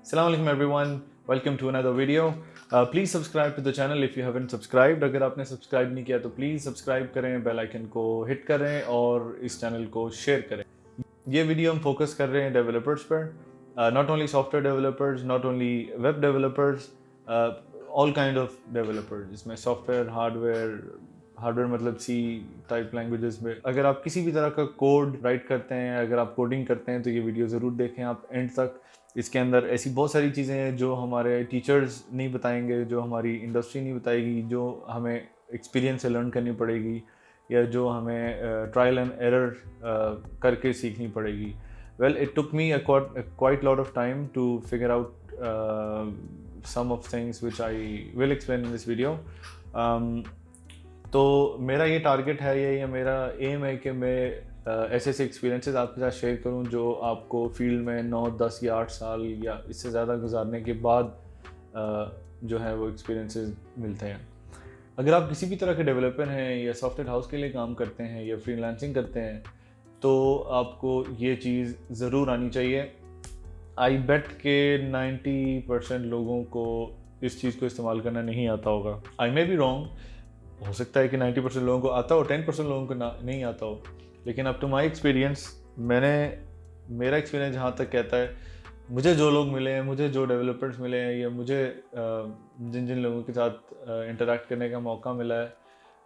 Assalamu alaikum everyone, welcome to another video. Please subscribe to the channel if you haven't subscribed. अगर आपने subscribe नहीं किया तो please subscribe करें, bell icon को हिट करें और इस चैनल को शेयर करें. ये वीडियो हम फोकस कर रहे हैं डेवलपर्स पर, not only software developers, not only web developers, all kind of developers, जिसमें सॉफ्टवेयर, हार्डवेयर मतलब सी टाइप लैंग्वेजेस में. अगर आप किसी भी तरह का कोड राइट करते हैं, अगर आप कोडिंग करते हैं तो ये वीडियो ज़रूर देखें आप एंड तक. इसके अंदर ऐसी बहुत सारी चीज़ें हैं जो हमारे टीचर्स नहीं बताएंगे, जो हमारी इंडस्ट्री नहीं बताएगी, जो हमें एक्सपीरियंस से लर्न करनी पड़ेगी या जो हमें ट्रायल एंड एरर करके सीखनी पड़ेगी. Well, it took me quite lot of time to figure out some of things which I will explain in this video. तो मेरा ये टारगेट है या मेरा एम है कि मैं ऐसे ऐसे एक्सपीरियंसेस आपके साथ शेयर करूं जो आपको फील्ड में 9, 10 या 8 साल या इससे ज़्यादा गुजारने के बाद जो है वो एक्सपीरियंसेस मिलते हैं. अगर आप किसी भी तरह के डेवलपर हैं या सॉफ्टवेयर हाउस के लिए काम करते हैं या फ्रीलांसिंग करते हैं तो आपको ये चीज़ ज़रूर आनी चाहिए. आई बेट के 90% लोगों को इस चीज़ को इस्तेमाल करना नहीं आता होगा. आई मे बी रॉन्ग, हो सकता है कि 90% लोगों को आता हो, 10% लोगों को नहीं आता हो, लेकिन अप टू माई एक्सपीरियंस, मेरा एक्सपीरियंस जहाँ तक कहता है, मुझे जो लोग मिले हैं, मुझे जो डेवलपर्स मिले हैं या मुझे जिन जिन लोगों के साथ इंटरेक्ट करने का मौका मिला है,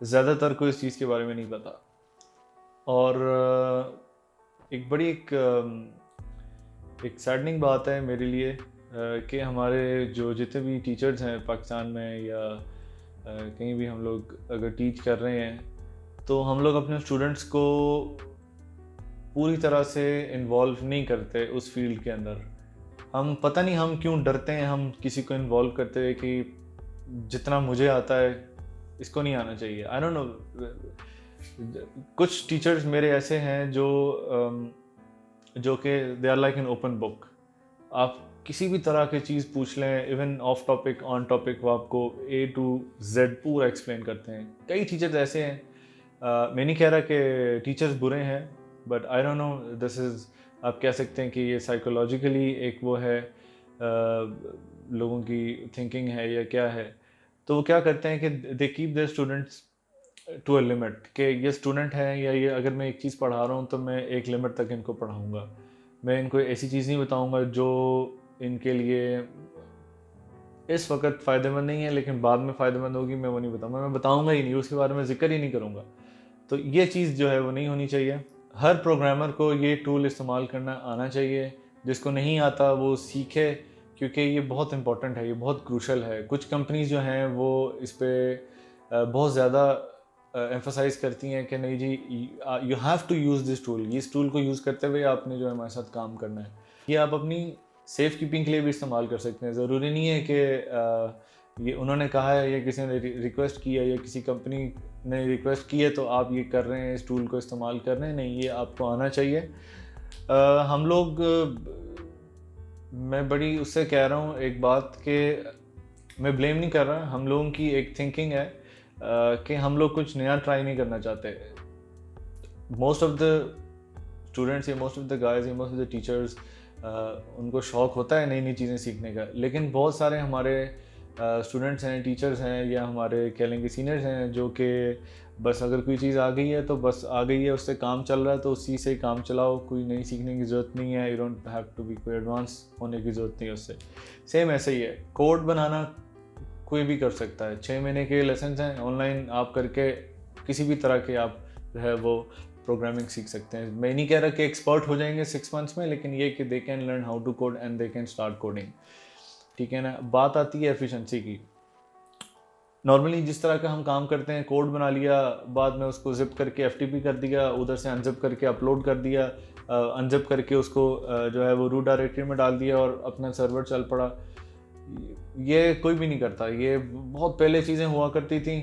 ज़्यादातर को इस चीज़ के बारे में नहीं पता. और एक बड़ी एक सैडनिंग बात है मेरे लिए कि हमारे जो जितने भी टीचर्स हैं पाकिस्तान में या कहीं भी हम लोग अगर टीच कर रहे हैं तो हम लोग अपने स्टूडेंट्स को पूरी तरह से इन्वॉल्व नहीं करते उस फील्ड के अंदर. हम पता नहीं हम क्यों डरते हैं हम किसी को इन्वॉल्व करते हुए कि जितना मुझे आता है इसको नहीं आना चाहिए. आई डोंट नो, कुछ टीचर्स मेरे ऐसे हैं जो कि they are like an open book. आप किसी भी तरह की चीज़ पूछ लें, even off topic on topic, वो आपको A to Z पूरा एक्सप्लेन करते हैं. कई टीचर्स ऐसे हैं, मैं नहीं कह रहा कि टीचर्स बुरे हैं, but I don't no, this is, आप कह सकते हैं कि ये साइकोलॉजिकली एक वो है, लोगों की थिंकिंग है या क्या है. तो वो क्या करते हैं कि they keep their students to a limit, कि ये स्टूडेंट है या ये अगर मैं एक चीज़ पढ़ा रहा हूँ तो मैं एक लिमिट तक इनको पढ़ाऊँगा. मैं इनको ऐसी चीज़ नहीं बताऊँगा जो इनके लिए इस वक्त फ़ायदेमंद नहीं है लेकिन बाद में फ़ायदेमंद होगी, मैं वो नहीं बताऊँगा. मैं बताऊँगा ही नहीं, उसके बारे में ज़िक्र ही नहीं करूँगा. तो ये चीज़ जो है वो नहीं होनी चाहिए. हर प्रोग्रामर को ये टूल इस्तेमाल करना आना चाहिए. जिसको नहीं आता वो सीखे, क्योंकि ये बहुत इंपॉर्टेंट है, ये बहुत क्रूशल है. कुछ कंपनीज जो हैं वो इस पर बहुत ज़्यादा एम्फसाइज़ करती हैं कि नहीं जी, you have to use this tool. इस टूल को यूज़ करते हुए आपने जो है हमारे साथ काम करना है. ये आप अपनी सेफ़ कीपिंग के लिए भी इस्तेमाल कर सकते हैं. ज़रूरी नहीं है कि ये उन्होंने कहा है या किसी ने रिक्वेस्ट की है या किसी कंपनी ने रिक्वेस्ट की है तो आप ये कर रहे हैं, इस टूल को इस्तेमाल कर रहे हैं. नहीं, ये आपको आना चाहिए. हम लोग, मैं बड़ी उससे कह रहा हूँ एक बात कि मैं ब्लेम नहीं कर रहा, हम लोगों की एक थिंकिंग है कि हम लोग कुछ नया ट्राई नहीं करना चाहते. मोस्ट ऑफ द स्टूडेंट्स या मोस्ट ऑफ द गाइज या मोस्ट ऑफ द टीचर्स, उनको शौक़ होता है नई नई चीज़ें सीखने का. लेकिन बहुत सारे हमारे स्टूडेंट्स हैं, टीचर्स हैं या हमारे कह लेंगे सीनियर्स हैं जो कि बस अगर कोई चीज़ आ गई है तो बस आ गई है, उससे काम चल रहा है तो उसी से काम चलाओ, कोई नई सीखने की ज़रूरत नहीं है. You don't have to be, कोई एडवांस होने की ज़रूरत नहीं है उससे. सेम ऐसे ही है, कोड बनाना कोई भी कर सकता है. 6 महीने के लेसन्स हैं ऑनलाइन, आप करके किसी भी तरह के आप जो है वो प्रोग्रामिंग सीख सकते हैं. मैं नहीं कह रहा कि एक्सपर्ट हो जाएंगे 6 मंथ्स में, लेकिन ये कि they can learn how to code and they can start coding. ठीक है ना. बात आती है एफिशिएंसी की. नॉर्मली जिस तरह का हम काम करते हैं, कोड बना लिया, बाद में उसको जिप करके FTP कर दिया, उधर से अनजिप करके अपलोड कर दिया, अनजिप करके उसको जो है वो रूट डायरेक्टरी में डाल दिया और अपना सर्वर चल पड़ा. ये कोई भी नहीं करता. ये बहुत पहले चीज़ें हुआ करती थी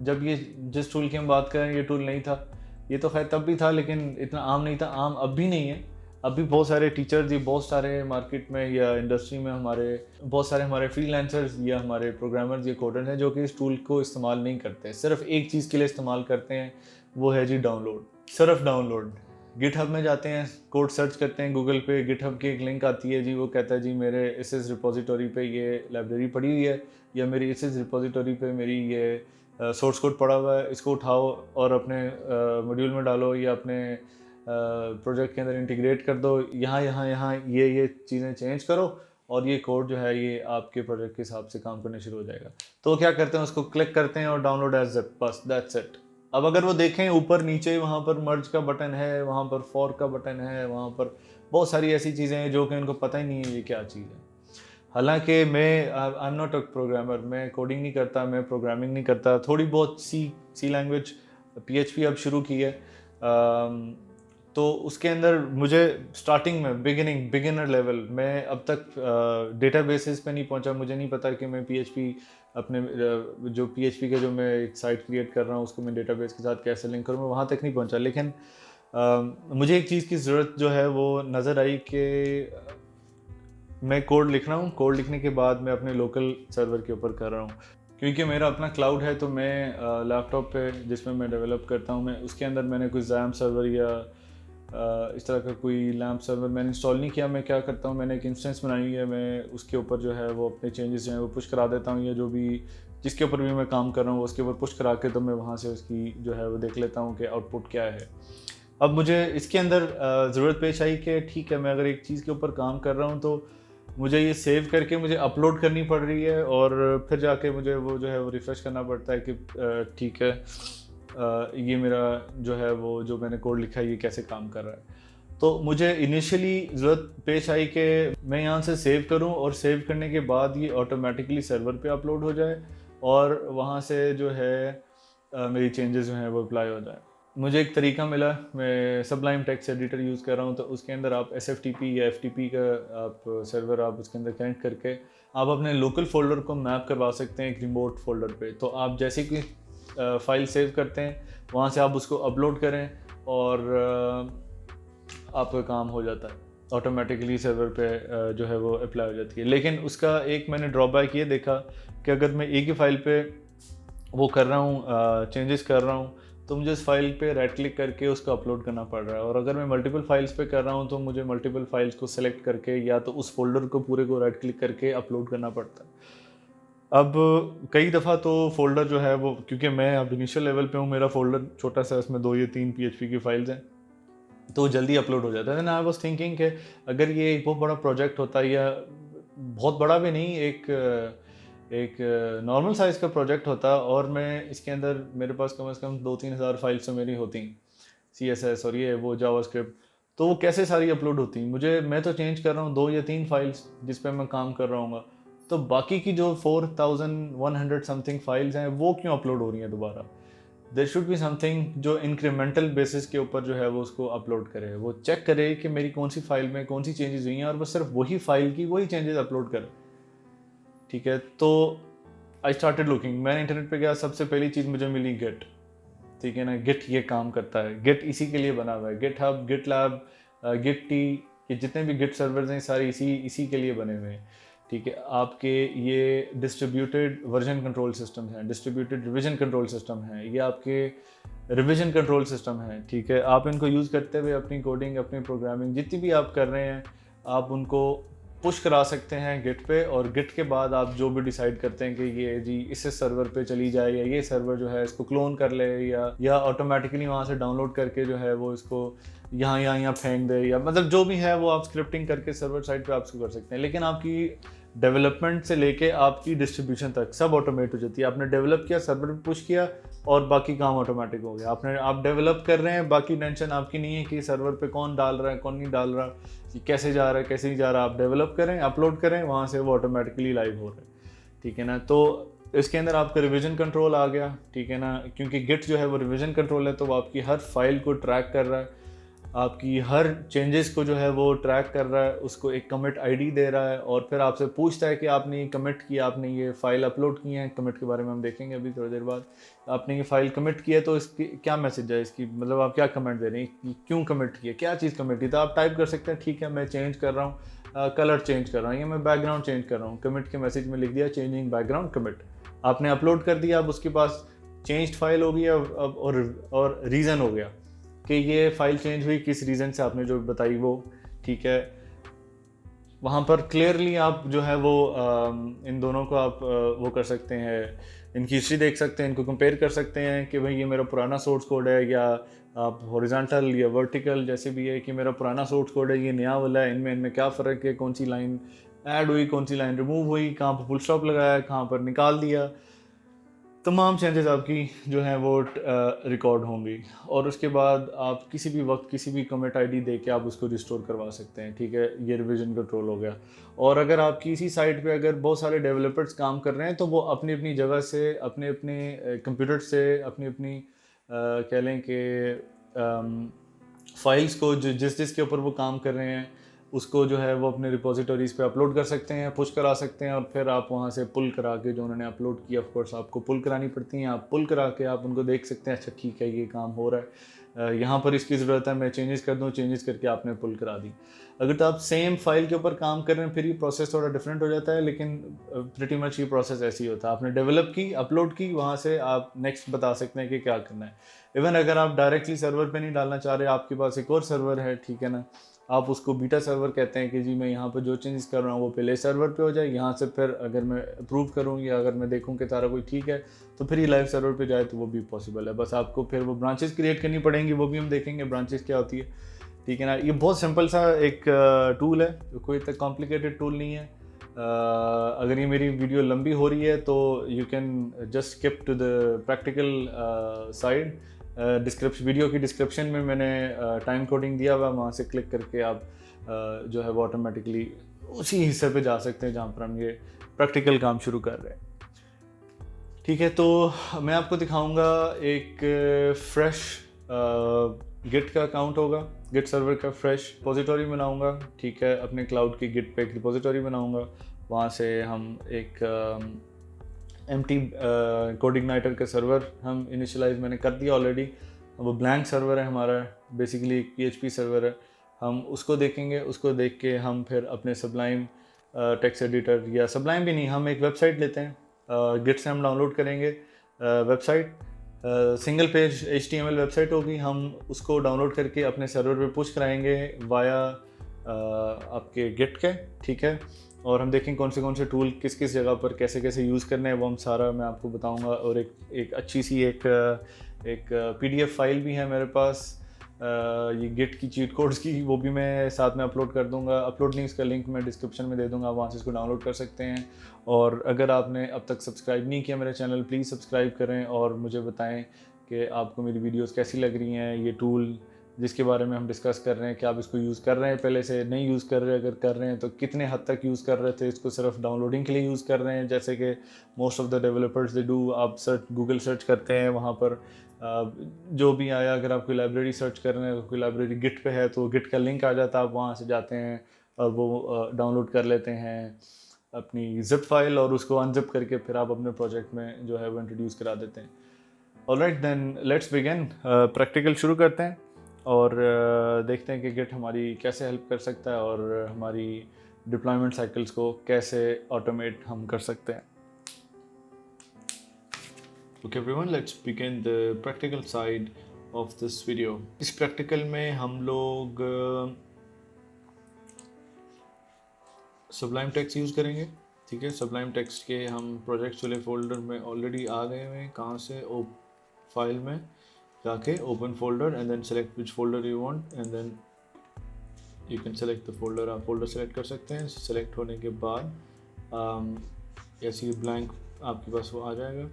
जब ये जिस टूल की हम बात करें ये टूल नहीं था. ये तो खैर तब भी था लेकिन इतना आम नहीं था. आम अब भी नहीं है. अभी बहुत सारे टीचर्स, ये बहुत सारे मार्केट में या इंडस्ट्री में बहुत सारे हमारे फ्रीलांसर्स या हमारे प्रोग्रामर्स या कोडर्स हैं जो कि इस टूल को इस्तेमाल नहीं करते. सिर्फ एक चीज़ के लिए इस्तेमाल करते हैं, वो है जी डाउनलोड. सिर्फ डाउनलोड. गिटहब में जाते हैं, कोड सर्च करते हैं गूगल पे, गिटहब की एक लिंक आती है जी, वो कहता है जी मेरे इस रिपोजिटरी पे ये लाइब्रेरी पड़ी हुई है, या मेरी इस रिपोजिटरी पे मेरी ये सोर्स कोड पड़ा हुआ है, इसको उठाओ और अपने मॉड्यूल में डालो या अपने प्रोजेक्ट के अंदर इंटीग्रेट कर दो, यहाँ ये चीज़ें चेंज करो और ये कोड जो है ये आपके प्रोजेक्ट के हिसाब से काम करने शुरू हो जाएगा। तो क्या करते हैं, उसको क्लिक करते हैं और डाउनलोड एज ज़िप, बस दैट्स इट। अब अगर वो देखें ऊपर नीचे वहाँ पर मर्ज का बटन है, वहाँ पर फॉर का बटन है, वहाँ पर बहुत सारी ऐसी चीज़ें हैं जो कि उनको पता ही नहीं है ये क्या चीज़ है। हालांकि मैं I am not a programmer, मैं कोडिंग नहीं करता, मैं प्रोग्रामिंग नहीं करता, थोड़ी बहुत सी लैंग्वेज PHP अब शुरू की है, तो उसके अंदर मुझे स्टार्टिंग में बिगिनर लेवल मैं अब तक डेटाबेसेस पे नहीं पहुंचा, मुझे नहीं पता कि मैं PHP अपने जो PHP के जो मैं एक साइट क्रिएट कर रहा हूँ उसको मैं डेटाबेस के साथ कैसे लिंक करूँ, मैं वहाँ तक नहीं पहुँचा। लेकिन मुझे एक चीज़ की ज़रूरत जो है वो नज़र आई कि मैं कोड लिख रहा हूँ, कोड लिखने के बाद मैं अपने लोकल सर्वर के ऊपर कर रहा हूँ, क्योंकि मेरा अपना क्लाउड है। तो मैं लैपटॉप पे जिसमें मैं डेवलप करता हूँ, मैं उसके अंदर मैंने कोई XAMPP सर्वर या इस तरह का कोई लैम्प सर्वर मैंने इंस्टॉल नहीं किया। मैं क्या करता हूँ, मैंने एक इंस्टेंस बनाई हुई है, मैं उसके ऊपर जो है वो अपने चेंजेस जो हैं वो पुश करा देता हूँ, या जो भी जिसके ऊपर भी मैं काम कर रहा हूँ उसके ऊपर पुश करा के तो मैं वहाँ से उसकी जो है वो देख लेता हूँ कि आउटपुट क्या है। अब मुझे इसके अंदर ज़रूरत पेश आई कि ठीक है, मैं अगर एक चीज़ के ऊपर काम कर रहा हूँ तो मुझे ये सेव करके मुझे अपलोड करनी पड़ रही है, और फिर जाके मुझे वो जो है वो रिफ़्रेश करना पड़ता है कि ठीक है ये मेरा जो है वो जो मैंने कोड लिखा है ये कैसे काम कर रहा है। तो मुझे इनिशियली ज़रूरत पेश आई कि मैं यहाँ से सेव करूँ और सेव करने के बाद ये ऑटोमेटिकली सर्वर पे अपलोड हो जाए और वहाँ से जो है मेरी चेंजेस जो हैं वो अप्लाई हो जाए। मुझे एक तरीका मिला, मैं सबलाइम टेक्स्ट एडिटर यूज़ कर रहा हूँ, तो उसके अंदर आप SFTP या FTP का आप सर्वर आप उसके अंदर कनेक्ट करके आप अपने लोकल फोल्डर को मैप करवा सकते हैं एक रिमोट फोल्डर पे। तो आप जैसे कि फाइल सेव करते हैं वहाँ से आप उसको अपलोड करें और आपका काम हो जाता है, ऑटोमेटिकली सर्वर पे जो है वो अप्लाई हो जाती है। लेकिन उसका एक मैंने ड्रॉबैक ये देखा कि अगर मैं एक ही फाइल पे वो कर रहा हूँ, चेंजेस कर रहा हूँ, तो मुझे इस फाइल पे राइट क्लिक करके उसको अपलोड करना पड़ रहा है। और अगर मैं मल्टीपल फाइल्स पे कर रहा हूँ तो मुझे मल्टीपल फाइल्स को सेलेक्ट करके या तो उस फोल्डर को पूरे को राइट क्लिक करके अपलोड करना पड़ता है। अब कई दफ़ा तो फोल्डर जो है वो, क्योंकि मैं अब इनिशियल लेवल पे हूँ, मेरा फोल्डर छोटा सा, इसमें 2 या 3 PHP की फाइल्स हैं, तो जल्दी अपलोड हो जाता है। आई वाज थिंकिंग कि अगर ये एक बहुत बड़ा प्रोजेक्ट होता, या बहुत बड़ा भी नहीं, एक नॉर्मल साइज़ का प्रोजेक्ट होता, और मैं इसके अंदर मेरे पास कम से कम 2-3 हज़ार फाइल्स तो मेरी होती, CSS और ये वो जावास्क्रिप्ट, तो वो कैसे सारी अपलोड होती। मैं तो चेंज कर रहा हूँ 2 या 3 फाइल्स जिस पे मैं काम कर रहा हूँ, तो बाकी की जो 4100 समथिंग फाइल्स हैं वो क्यों अपलोड हो रही हैं दोबारा। देयर शुड बी समथिंग जो इंक्रीमेंटल बेसिस के ऊपर जो है वो उसको अपलोड करे, वो चेक करे कि मेरी कौन सी फाइल में कौन सी चेंजेस हुई हैं, और बस सिर्फ वही फाइल की वही चेंजेस अपलोड करे। ठीक है, तो आई स्टार्टेड लुकिंग, मैंने इंटरनेट पे गया, सबसे पहली चीज़ मुझे मिली गिट। ठीक है ना, गिट ये काम करता है, गिट इसी के लिए बना हुआ है। GitHub, GitLab, Gitea, ये जितने भी गिट सर्वर्स हैं सारे इसी के लिए बने हुए हैं। ठीक है, आपके ये डिस्ट्रीब्यूटेड वर्जन कंट्रोल सिस्टम है, डिस्ट्रीब्यूटेड रिवीजन कंट्रोल सिस्टम है, ये आपके रिवीजन कंट्रोल सिस्टम है। ठीक है, आप इनको यूज़ करते हुए अपनी कोडिंग, अपनी प्रोग्रामिंग जितनी भी आप कर रहे हैं, आप उनको पुश करा सकते हैं गिट पे, और गिट के बाद आप जो भी डिसाइड करते हैं कि ये जी इस सर्वर पे चली जाए, या ये सर्वर जो है इसको क्लोन कर ले, या ऑटोमेटिकली वहाँ से डाउनलोड करके जो है वो इसको यहाँ फेंक दे, या मतलब जो भी है वो आप स्क्रिप्टिंग करके सर्वर साइड पे आप इसको कर सकते हैं। लेकिन आपकी डेवलपमेंट से लेके आपकी डिस्ट्रीब्यूशन तक सब ऑटोमेट हो जाती है। आपने डेवलप किया, सर्वर पे पुश किया, और बाकी काम ऑटोमेटिक हो गया। आप डेवलप कर रहे हैं, बाकी टेंशन आपकी नहीं है कि सर्वर पे कौन डाल रहा है, कौन नहीं डाल रहा, कैसे जा रहा है, कैसे नहीं जा रहा। आप डेवलप करें, अपलोड करें, वहाँ से वो ऑटोमेटिकली लाइव हो रहा है। ठीक है ना, तो इसके अंदर आपका रिवीजन कंट्रोल आ गया। ठीक है ना, क्योंकि गिट जो है वो रिवीजन कंट्रोल है, तो वो आपकी हर फाइल को ट्रैक कर रहा है, आपकी हर चेंजेस को जो है वो ट्रैक कर रहा है, उसको एक कमिट आईडी दे रहा है, और फिर आपसे पूछता है कि आपने ये कमिट किया, आपने ये फाइल अपलोड की है। कमिट के बारे में हम देखेंगे अभी थोड़ी देर बाद। आपने ये फाइल कमिट किया है, तो इसकी क्या मैसेज है, इसकी मतलब आप क्या कमेंट दे रहे हैं, क्यों कमिट किया, क्या चीज़ कमिट की। तो आप टाइप कर सकते हैं, ठीक है मैं चेंज कर रहा हूँ, कलर चेंज कर रहा हूँ, या मैं बैकग्राउंड चेंज कर रहा हूँ। कमिट के मैसेज में लिख दिया चेंजिंग बैकग्राउंड कमिट, आपने अपलोड कर दिया। अब उसके पास चेंज्ड फाइल हो गई और रीज़न हो गया। कि ये फाइल चेंज हुई, किस रीज़न से आपने जो बताई वो, ठीक है। वहाँ पर क्लियरली आप जो है वो इन दोनों को आप वो कर सकते हैं, इनकी हिस्ट्री देख सकते हैं, इनको कंपेयर कर सकते हैं कि भाई ये मेरा पुराना सोर्स कोड है, या आप हॉरिजॉन्टल या वर्टिकल जैसे भी है कि मेरा पुराना सोर्स कोड है, ये नया वाला है, इनमें क्या फ़र्क है, कौन सी लाइन ऐड हुई, कौन सी लाइन रिमूव हुई, कहाँ पर फुल स्टॉप लगाया, कहाँ पर निकाल दिया। तमाम चेंजेस आपकी जो हैं वो रिकॉर्ड होंगी, और उसके बाद आप किसी भी वक्त किसी भी कमिट आईडी दे के आप उसको रिस्टोर करवा सकते हैं, ठीक है। ये रिवीजन कंट्रोल हो गया। और अगर आपकी इसी साइट पे अगर बहुत सारे डेवलपर्स काम कर रहे हैं तो वो अपनी अपनी जगह से, अपने अपने कंप्यूटर से, अपनी अपनी कह लें कि फाइल्स को जिस जिसके ऊपर वो काम कर रहे हैं उसको जो है वो अपने रिपोजिटरीज़ पे अपलोड कर सकते हैं, पुश करा सकते हैं, और फिर आप वहाँ से पुल करा के जो उन्होंने अपलोड किया, ऑफ कोर्स आपको पुल करानी पड़ती हैं, आप पुल करा के आप उनको देख सकते हैं, अच्छा ठीक है ये काम हो रहा है, यहाँ पर इसकी ज़रूरत है, मैं चेंजेस कर दूँ, चेंजेस करके आपने पुल करा दी। अगर तो आप सेम फाइल के ऊपर काम कर रहे हैं फिर ये प्रोसेस थोड़ा डिफरेंट हो जाता है, लेकिन प्रिटी मच ये प्रोसेस ऐसी होता है, आपने डेवलप की, अपलोड की, वहाँ से आप नेक्स्ट बता सकते हैं कि क्या करना है। इवन अगर आप डायरेक्टली सर्वर पे नहीं डालना चाह रहे, आपके पास एक और सर्वर है, ठीक है ना, आप उसको बीटा सर्वर कहते हैं कि जी मैं यहाँ पर जो चेंजेस कर रहा हूँ वो पहले सर्वर पे हो जाए, यहाँ से फिर अगर मैं अप्रूव करूँ या अगर मैं देखूँ कि सारा कोई ठीक है तो फिर ये लाइव सर्वर पे जाए, तो वो भी पॉसिबल है। बस आपको फिर वो ब्रांचेस क्रिएट करनी पड़ेंगी, वो भी हम देखेंगे ब्रांचेस क्या होती है, ठीक है ना। ये बहुत सिंपल सा एक टूल है, कोई इतना कॉम्प्लिकेटेड टूल नहीं है। अगर ये मेरी वीडियो लंबी हो रही है तो you can just skip to the practical side. Description, video की डिस्क्रिप्शन में मैंने टाइम कोडिंग दिया हुआ, वहाँ से क्लिक करके आप जो है वो ऑटोमेटिकली उसी हिस्से पे जा सकते हैं जहाँ पर हम ये प्रैक्टिकल काम शुरू कर रहे हैं, ठीक है। तो मैं आपको दिखाऊंगा एक फ्रेश गिट का अकाउंट होगा, गिट सर्वर का फ्रेश रिपोजिटरी बनाऊंगा, ठीक है। अपने क्लाउड की गिट पे एक रिपोजिटरी बनाऊंगा, वहाँ से हम एक एम्प्टी कोडिग्नाइटर का सर्वर हम इनिशियलाइज मैंने कर दिया ऑलरेडी, वो ब्लैंक सर्वर है हमारा, बेसिकली एक PHP सर्वर है। हम उसको देखेंगे, उसको देख के हम फिर अपने सबलाइम टेक्स्ट एडिटर, या सबलाइम भी नहीं, हम एक वेबसाइट लेते हैं, गिट से हम डाउनलोड करेंगे website, single page HTML website होगी, हम उसको डाउनलोड करके अपने सर्वर पे पुश कराएंगे वाया आपके गिट के, ठीक है। और हम देखें कौन से टूल किस किस जगह पर कैसे कैसे यूज़ करने हैं, वो हम सारा मैं आपको बताऊंगा। और एक अच्छी सी एक PDF फाइल भी है मेरे पास, ये गिट की चीट कोड्स की, वो भी मैं साथ में अपलोड कर दूंगा। अपलोड लिंक्स का लिंक मैं डिस्क्रिप्शन में दे दूंगा, वहाँ से इसको डाउनलोड कर सकते हैं। और अगर आपने अब तक सब्सक्राइब नहीं किया मेरे चैनल, प्लीज़ सब्सक्राइब करें और मुझे बताएं कि आपको मेरी वीडियोस कैसी लग रही हैं। ये टूल जिसके बारे में हम डिस्कस कर रहे हैं कि आप इसको यूज़ कर रहे हैं, पहले से नहीं यूज़ कर रहे, अगर कर रहे हैं तो कितने हद तक यूज़ कर रहे थे, इसको सिर्फ डाउनलोडिंग के लिए यूज़ कर रहे हैं, जैसे कि most of the developers they do. आप गूगल सर्च करते हैं, वहाँ पर जो भी आया, अगर आप कोई लाइब्रेरी सर्च कर रहे हैं, कोई लाइब्रेरी गिट पे है तो गिट का लिंक आ जाता है, आप वहाँ से जाते हैं और वो डाउनलोड कर लेते हैं अपनी जिप फाइल, और उसको अनजिप करके फिर आप अपने प्रोजेक्ट में जो है वो इंट्रोड्यूस करा देते हैं। Alright then let's begin, practical शुरू करते हैं और देखते हैं कि गिट हमारी कैसे हेल्प कर सकता है और हमारी डिप्लॉयमेंट साइकिल्स को कैसे ऑटोमेट हम कर सकते हैं। Okay everyone, let's begin the practical side of this video. इस प्रैक्टिकल में हम लोग Sublime Text यूज़ करेंगे, ठीक है। Sublime Text के हम प्रोजेक्ट्स वाले फोल्डर में ऑलरेडी आ गए हैं। कहाँ से? फाइल में जाके open folder and then select which folder you want and then you can select the folder. आप फोल्डर सेलेक्ट कर सकते हैं। सेलेक्ट होने के बाद ऐसी ब्लैंक आपके पास वो आ जाएगा,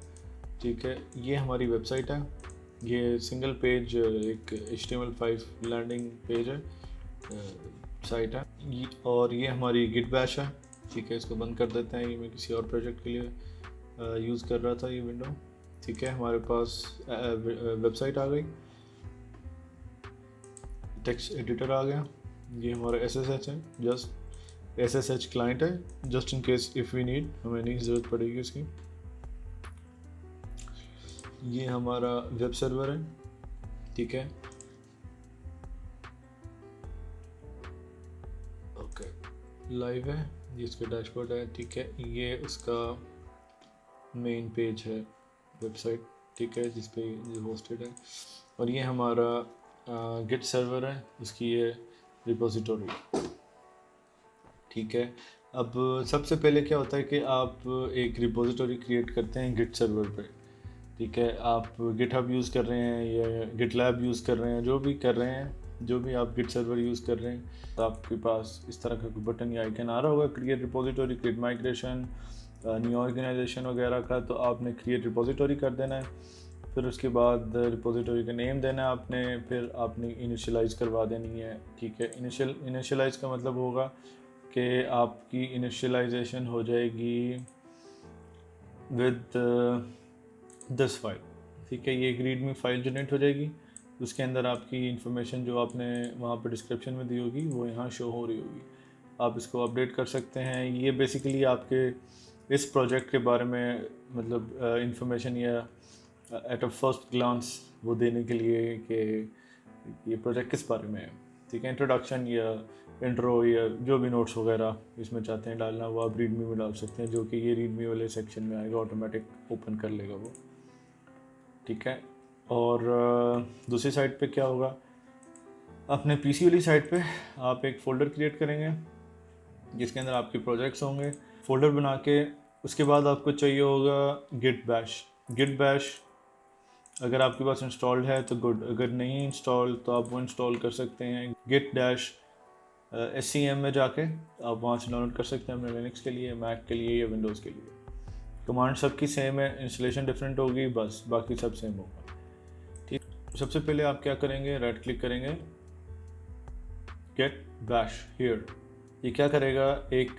ठीक है। ये हमारी वेबसाइट है, ये सिंगल पेज एक HTML5 लैंडिंग पेज है, साइट है और ये हमारी गिट बैश है, ठीक है। इसको बंद कर देते हैं, ये मैं किसी और प्रोजेक्ट के लिए यूज़ कर रहा था ये विंडो, ठीक है। हमारे पास वेबसाइट आ गई, टेक्स्ट एडिटर आ गया, ये हमारा SSH है, जस्ट SSH क्लाइंट है, just in case if we need, हमें नहीं ज़रूरत पड़ेगी इसकी। ये हमारा वेब सर्वर है, ठीक है। ओके, लाइव है, ये इसका डैशबोर्ड है, ठीक है। ये उसका मेन पेज है वेबसाइट, ठीक है, जिस पे ये होस्टेड है। और ये हमारा गिट सर्वर है, उसकी ये रिपोजिटोरी। ठीक है, अब सबसे पहले क्या होता है कि आप एक रिपोजिटोरी क्रिएट करते हैं गिट सर्वर पे। ठीक है, आप गिटहब यूज़ कर रहे हैं या गिटलैब यूज़ कर रहे हैं, जो भी कर रहे हैं, जो भी आप गिट सर्वर यूज़ कर रहे हैं, तो आपके पास इस तरह का कोई बटन या आइकन आ रहा होगा, create repository, create migration, new organisation वगैरह का। तो आपने क्रिएट रिपोजिटोरी कर देना है, फिर उसके बाद रिपोजिटोरी का नेम देना है आपने, फिर आपने इनिशियलाइज करवा देनी है। ठीक है, इनिशियलाइज का मतलब होगा कि आपकी इनिशियलाइजेशन हो जाएगी विद दिस फाइल। ठीक है, ये एक रीडमी फाइल जनरेट हो जाएगी, उसके अंदर आपकी इन्फॉर्मेशन जो आपने वहाँ पर डिस्क्रिप्शन में दी होगी वो यहाँ शो हो रही होगी। आप इसको अपडेट कर सकते हैं। ये बेसिकली आपके इस प्रोजेक्ट के बारे में मतलब इंफॉर्मेशन या एट अ फर्स्ट ग्लांस वो देने के लिए कि ये प्रोजेक्ट किस बारे में है। ठीक है, इंट्रोडक्शन या इंट्रो या जो भी नोट्स वगैरह इसमें चाहते हैं डालना, वो आप रीडमी में डाल सकते हैं, जो कि ये रीडमी वाले सेक्शन में आएगा, ऑटोमेटिक ओपन कर लेगा वो। ठीक है, और दूसरी साइड पे क्या होगा, अपने पीसी वाली साइड पे आप एक फ़ोल्डर क्रिएट करेंगे जिसके अंदर आपके प्रोजेक्ट्स होंगे। फ़ोल्डर बना के उसके बाद आपको चाहिए होगा गिट बैश। गिट बैश अगर आपके पास इंस्टॉल्ड है तो गुड, अगर नहीं इंस्टॉल तो आप वो इंस्टॉल कर सकते हैं। गिट डैश SCM में जाके आप वहाँ से डाउनलोड कर सकते हैं अपने लिनक्स के लिए, मैक के लिए या विंडोज़ के लिए। कमांड सबकी सेम है, इंस्टॉलेशन डिफरेंट होगी, बस बाकी सब सेम होगा। ठीक, सबसे पहले आप क्या करेंगे, राइट क्लिक करेंगे, गेट बैश हियर। ये क्या करेगा, एक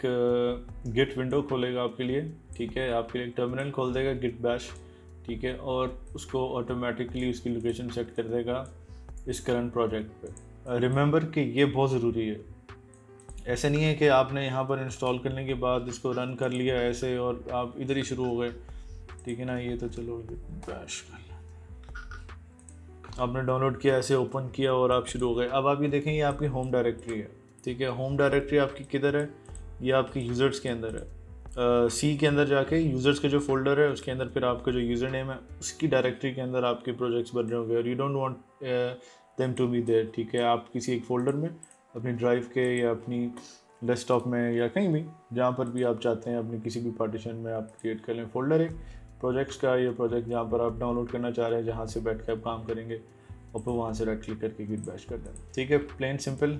गिट विंडो खोलेगा आपके लिए। ठीक है, आपके लिए एक टर्मिनल खोल देगा गिट बैश। ठीक है, और उसको ऑटोमेटिकली उसकी लोकेशन सेट कर देगा इस करंट प्रोजेक्ट पे। रिमेंबर कि ये बहुत ज़रूरी है, ऐसे नहीं है कि आपने यहाँ पर इंस्टॉल करने के बाद इसको रन कर लिया ऐसे और आप इधर ही शुरू हो गए। ठीक है ना, ये तो चलो बैश कर आपने डाउनलोड किया, ऐसे ओपन किया और आप शुरू हो गए। अब आप ये देखें, ये आपकी होम डायरेक्टरी है। ठीक है, होम डायरेक्टरी आपकी किधर है, ये आपकी यूज़र्स के अंदर है। सी के अंदर जाके यूज़र्स के जो फोल्डर है उसके अंदर फिर आपका जो यूज़र नेम है उसकी डायरेक्टरी के अंदर आपके प्रोजेक्ट्स बन रहे होंगे और you don't want them to be there. ठीक है, आप किसी एक फ़ोल्डर में अपनी ड्राइव के या अपनी डेस्कटॉप में या कहीं भी जहाँ पर भी आप चाहते हैं अपनी किसी भी पार्टीशन में आप क्रिएट कर लें फ़ोल्डर एक प्रोजेक्ट्स का, या प्रोजेक्ट जहाँ पर आप डाउनलोड करना चाह रहे हैं, जहाँ से बैठ के आप काम करेंगे, और फिर वहाँ से राइट क्लिक करके गिट बैश कर दें। ठीक है, प्लेन सिंपल।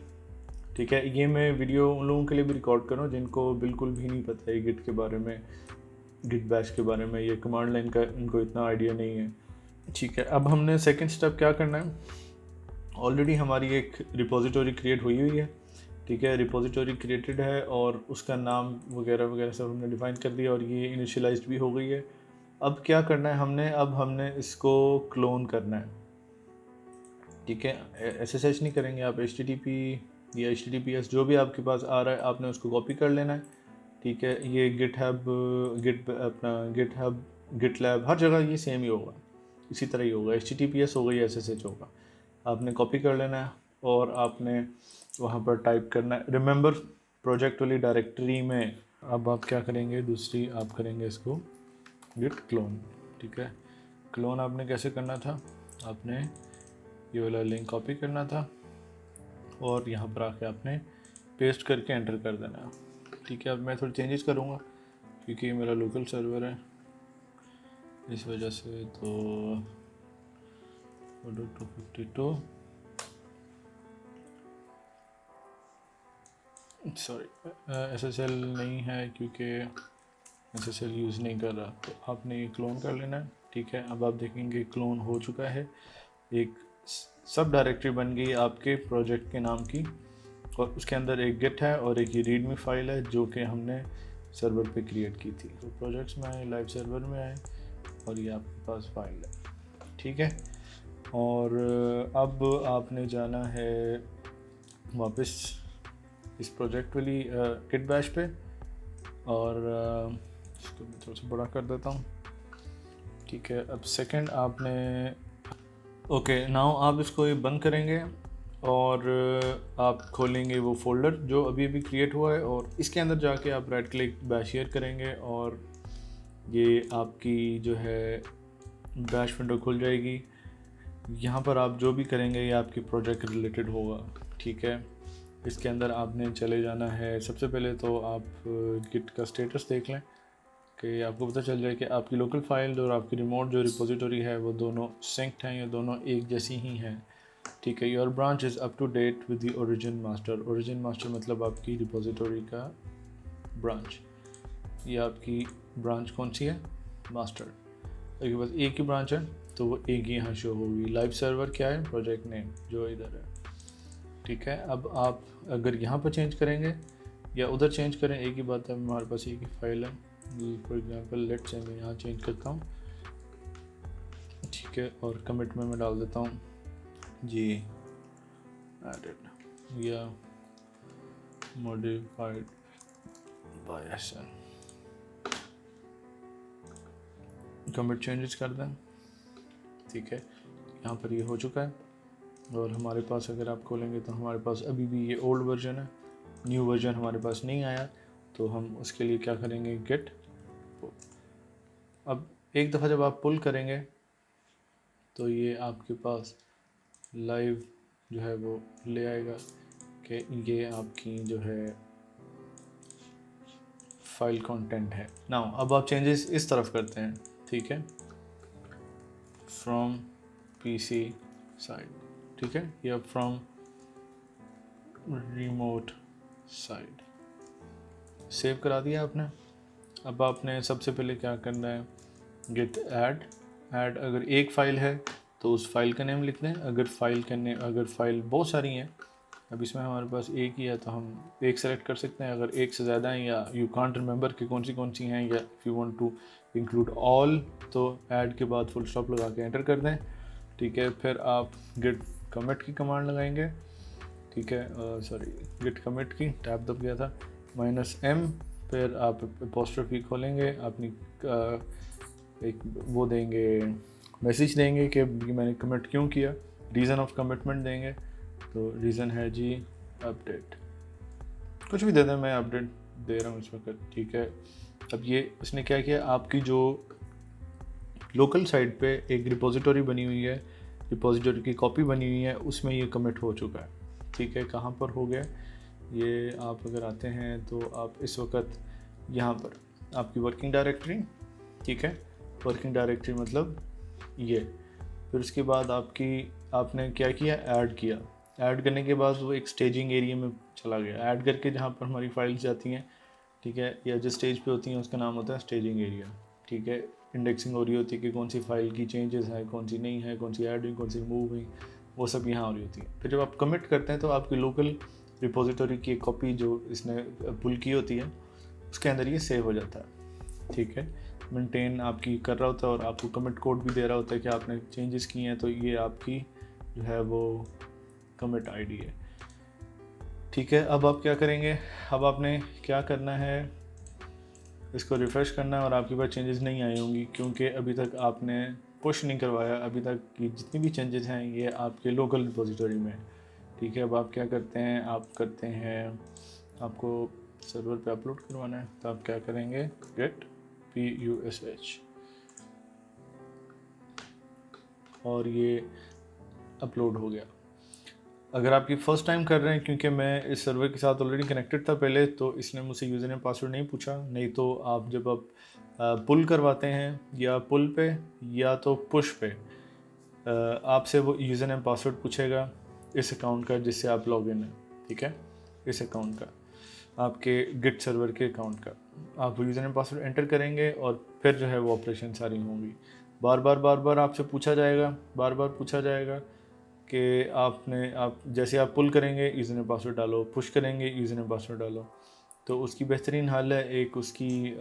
ठीक है, ये मैं वीडियो उन लोगों के लिए भी रिकॉर्ड कर रहा हूँ जिनको बिल्कुल भी नहीं पता है गिट के बारे में, गिट बैश के बारे में, ये कमांड लाइन का इनको इतना आइडिया नहीं है। ठीक है, अब हमने सेकंड स्टेप क्या करना है, ऑलरेडी हमारी एक रिपोजिटोरी क्रिएट हुई है। ठीक है, रिपोजिटोरी क्रिएटेड है और उसका नाम वगैरह वगैरह सब हमने डिफाइन कर दिया और ये इनिशियलाइज्ड भी हो गई है। अब क्या करना है हमने, अब हमने इसको क्लोन करना है। ठीक है, SSH नहीं करेंगे आप, HTTP या HTTPS जो भी आपके पास आ रहा है आपने उसको कॉपी कर लेना है। ठीक है, ये गिटहब गिटलैब हर जगह ये सेम ही होगा, इसी तरह ही होगा, HTTPS होगा या SSH होगा, आपने कॉपी कर लेना है और आपने वहाँ पर टाइप करना है रिमेंबर प्रोजेक्ट वाली डायरेक्टरी में। अब आप क्या करेंगे, दूसरी आप करेंगे इसको गिट क्लोन। ठीक है, क्लोन आपने कैसे करना था, आपने ये वाला लिंक कॉपी करना था और यहाँ पर आके आपने पेस्ट करके एंटर कर देना है। ठीक है, अब मैं थोड़ी चेंजेस करूँगा क्योंकि ये मेरा लोकल सर्वर है इस वजह से। तो 252 सॉरी SSL नहीं है क्योंकि SSL यूज़ नहीं कर रहा, तो आपने ये क्लोन कर लेना है। ठीक है, अब आप देखेंगे क्लोन हो चुका है, एक सब डायरेक्टरी बन गई आपके प्रोजेक्ट के नाम की और उसके अंदर एक गिट है और एक ये रीडमी फाइल है जो कि हमने सर्वर पे क्रिएट की थी। तो प्रोजेक्ट्स में आए, लाइव सर्वर में आए और ये आपके पास फाइल है। ठीक है, और अब आपने जाना है वापस इस प्रोजेक्ट वाली गिट बैश पे और इसको मैं थोड़ा सा बड़ा कर देता हूँ। ठीक है, अब सेकंड आपने ओके नाउ आप इसको ये बंद करेंगे और आप खोलेंगे वो फोल्डर जो अभी अभी क्रिएट हुआ है और इसके अंदर जाके आप राइट क्लिक बैश शेयर करेंगे और ये आपकी जो है बैश विंडो खुल जाएगी। यहाँ पर आप जो भी करेंगे ये आपकी प्रोजेक्ट रिलेटेड होगा, ठीक है। इसके अंदर आपने चले जाना है, सबसे पहले तो आप गिट का स्टेटस देख लें कि आपको पता चल जाए कि आपकी लोकल फाइल और आपकी रिमोट जो रिपोजिटरी है वो दोनों सिंक्ड हैं, या दोनों एक जैसी ही हैं, ठीक है। Your branch is up to date with the origin master. Origin master मतलब आपकी रिपोजिटरी का ब्रांच। ये आपकी ब्रांच कौन सी है? मास्टर। आपके पास एक ही ब्रांच है तो वो एक ही यहाँ शो होगी। लाइव सर्वर क्या है? प्रोजेक्ट नेम जो इधर है, ठीक है। अब आप अगर यहाँ पर चेंज करेंगे या उधर चेंज करें, एक ही बात है, हमारे पास एक ही फाइल है। फॉर एग्जांपल लेट्स से मैं यहाँ चेंज करता हूँ, ठीक है, और कमिट में मैं डाल देता हूँ जी एडिट या modified by SN. Commit changes कर दें, ठीक है। यहाँ पर ये हो चुका है और हमारे पास अगर आप खोलेंगे तो हमारे पास अभी भी ये ओल्ड वर्जन है, न्यू वर्जन हमारे पास नहीं आया। तो हम उसके लिए क्या करेंगे? गेट। अब एक दफ़ा जब आप पुल करेंगे तो ये आपके पास लाइव जो है वो ले आएगा कि ये आपकी जो है फाइल कंटेंट है। नाउ अब आप चेंजेस इस तरफ करते हैं, ठीक है, फ्रॉम पीसी साइड, ठीक है, या फ्रॉम रिमोट साइड। सेव करा दिया आपने। अब आपने सबसे पहले क्या करना है? Git add. अगर एक फ़ाइल है तो उस फाइल का नेम लिख दें। अगर फाइल बहुत सारी हैं, अब इसमें हमारे पास एक ही है तो हम एक सेलेक्ट कर सकते हैं। अगर एक से ज़्यादा हैं या यू कांट रिमेंबर कि कौन सी हैं, या if you want to include all तो ऐड के बाद फुल स्टॉप लगा के एंटर कर दें, ठीक है। फिर आप गिट कमिट की कमांड लगाएंगे, ठीक है, सॉरी गिट कमिट की टैब दब गया था, -m। फिर आप अपोस्ट्रोफी खोलेंगे, अपनी एक वो देंगे, मैसेज देंगे कि मैंने कमिट क्यों किया, रीज़न ऑफ कमिटमेंट देंगे। तो रीज़न है जी अपडेट, कुछ भी दे दें, मैं अपडेट दे रहा हूँ इस वक्त, ठीक है। अब ये इसने क्या किया, आपकी जो लोकल साइट पे एक रिपोजिटरी बनी हुई है, रिपोजिटरी की कॉपी बनी हुई है, उसमें ये कमिट हो चुका है, ठीक है। कहाँ पर हो गया ये? आप अगर आते हैं तो आप इस वक्त यहाँ पर आपकी वर्किंग डायरेक्टरी, ठीक है, वर्किंग डायरेक्टरी मतलब ये। फिर उसके बाद आपने क्या किया? ऐड किया। ऐड करने के बाद वो एक स्टेजिंग एरिया में चला गया। ऐड करके जहाँ पर हमारी फाइल्स जाती हैं, ठीक है, या जिस स्टेज पे होती हैं उसका नाम होता है स्टेजिंग एरिया, ठीक है। इंडेक्सिंग हो रही होती है कि कौन सी फाइल की चेंजेस है, कौन सी नहीं है, कौन सी ऐड हुई, कौन सी रिमूव हुई, वो सब यहाँ हो रही होती है। फिर जब आप कमिट करते हैं तो आपकी लोकल रिपोजिटरी की एक कॉपी जो इसने पुल की होती है उसके अंदर ये सेव हो जाता है, ठीक है। मेंटेन आपकी कर रहा होता है और आपको कमिट कोड भी दे रहा होता है कि आपने चेंजेस किए हैं, तो ये आपकी जो है वो कमिट आईडी है, ठीक है। अब आप क्या करेंगे? अब आपने क्या करना है? इसको रिफ़्रेश करना है और आपके पास चेंजेस नहीं आई होंगी क्योंकि अभी तक आपने पुश नहीं करवाया। अभी तक की जितनी भी चेंजेस हैं ये आपके लोकल रिपोजिटरी में, ठीक है। अब आप क्या करते हैं? आप करते हैं, आपको सर्वर पे अपलोड करवाना है तो आप क्या करेंगे? गेट push और ये अपलोड हो गया। अगर आपकी फ़र्स्ट टाइम कर रहे हैं, क्योंकि मैं इस सर्वर के साथ ऑलरेडी कनेक्टेड था पहले, तो इसने मुझसे यूज़र नेम पासवर्ड नहीं पूछा। नहीं तो आप जब आप पुल करवाते हैं या पुल पे या तो पुश पे, आपसे वो यूज़र नेम पासवर्ड पूछेगा इस अकाउंट का जिससे आप लॉगिन हैं, ठीक है, इस अकाउंट का, आपके गिट सर्वर के अकाउंट का। आप वो यूज़र नेम पासवर्ड एंटर करेंगे और फिर जो है वो ऑपरेशन सारी होंगी। बार बार आपसे पूछा जाएगा, बार पूछा जाएगा कि आप जैसे आप पुल करेंगे यूज़र नेम पासवर्ड डालो, पुश करेंगे यूज़र नेम पासवर्ड डालो। तो उसकी बेहतरीन हल है, एक उसकी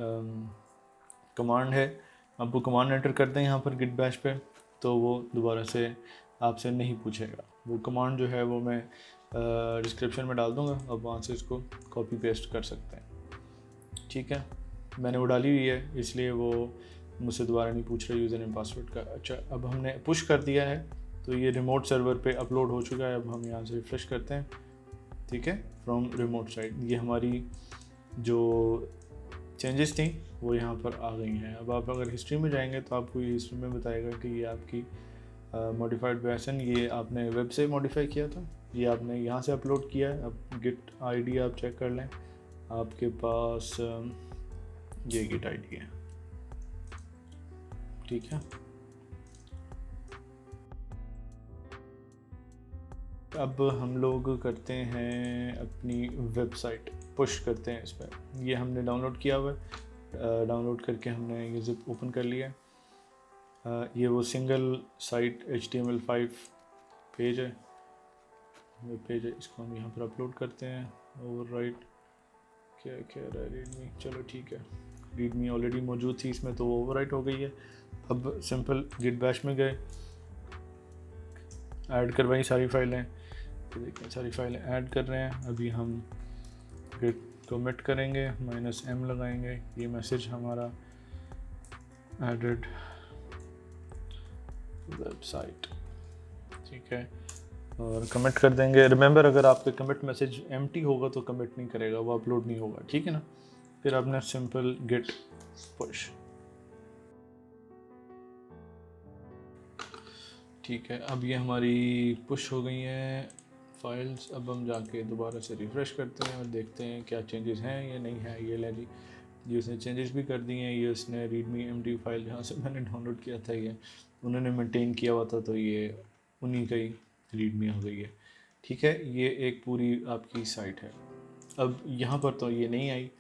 कमांड है, आप वो कमांड एंटर करते हैं यहाँ पर गिट बैश पे, तो वो दोबारा से आपसे नहीं पूछेगा। वो कमांड जो है वो मैं डिस्क्रिप्शन में डाल दूँगा, अब वहाँ से इसको कॉपी पेस्ट कर सकते हैं, ठीक है। मैंने वो डाली हुई है इसलिए वो मुझसे दोबारा नहीं पूछ रहा यूज़र नेम पासवर्ड का। अच्छा, अब हमने पुश कर दिया है तो ये रिमोट सर्वर पे अपलोड हो चुका है। अब हम यहाँ से रिफ्रेश करते हैं, ठीक है, फ्रॉम रिमोट साइड। ये हमारी जो चेंजेस थी वो यहाँ पर आ गई हैं। अब आप अगर हिस्ट्री में जाएंगे तो आपको ये हिस्ट्री में बताएगा कि ये आपकी मॉडिफाइड वर्जन ये आपने वेब से मॉडिफाई किया था, ये आपने यहाँ से अपलोड किया है। अब गिट आईडी आप चेक कर लें, आपके पास ये गिट आईडी है, ठीक है। अब हम लोग करते हैं अपनी वेबसाइट, पुश करते हैं इस पर। ये हमने डाउनलोड किया हुआ है, डाउनलोड करके हमने ये जिप ओपन कर लिया। ये वो सिंगल साइट HTML5 पेज है, वेब पेज है, इसको हम यहाँ पर अपलोड करते हैं। ओवरराइट क्या कह रहा है, रीडमी, चलो ठीक है, रीडमी ऑलरेडी मौजूद थी इसमें तो वो ओवरराइट हो गई है। अब सिंपल गिट बैश में गए, ऐड करवाई सारी फाइलें, तो देखिए सारी फाइलें ऐड कर रहे हैं। अभी हम गिट कमिट करेंगे, -m लगाएंगे, ये मैसेज हमारा एडेड वेबसाइट, ठीक है, और कमिट कर देंगे। रिमेंबर अगर आपका कमिट मैसेज एम्प्टी होगा तो कमिट नहीं करेगा, वो अपलोड नहीं होगा, ठीक है ना। फिर आपने सिंपल गिट पुश, ठीक है। अब ये हमारी पुश हो गई हैं फाइल्स। अब हम जाके दोबारा से रिफ़्रेश करते हैं और देखते हैं क्या चेंजेस हैं या नहीं है। ये ले जी, ये उसने चेंजेस भी कर दिए हैं। ये उसने रीडमी MD फाइल जहाँ से मैंने डाउनलोड किया था ये उन्होंने मेंटेन किया हुआ था, तो ये उन्हीं का ही रीडमी हो गई है, ठीक है। ये एक पूरी आपकी साइट है। अब यहाँ पर तो ये नहीं आई।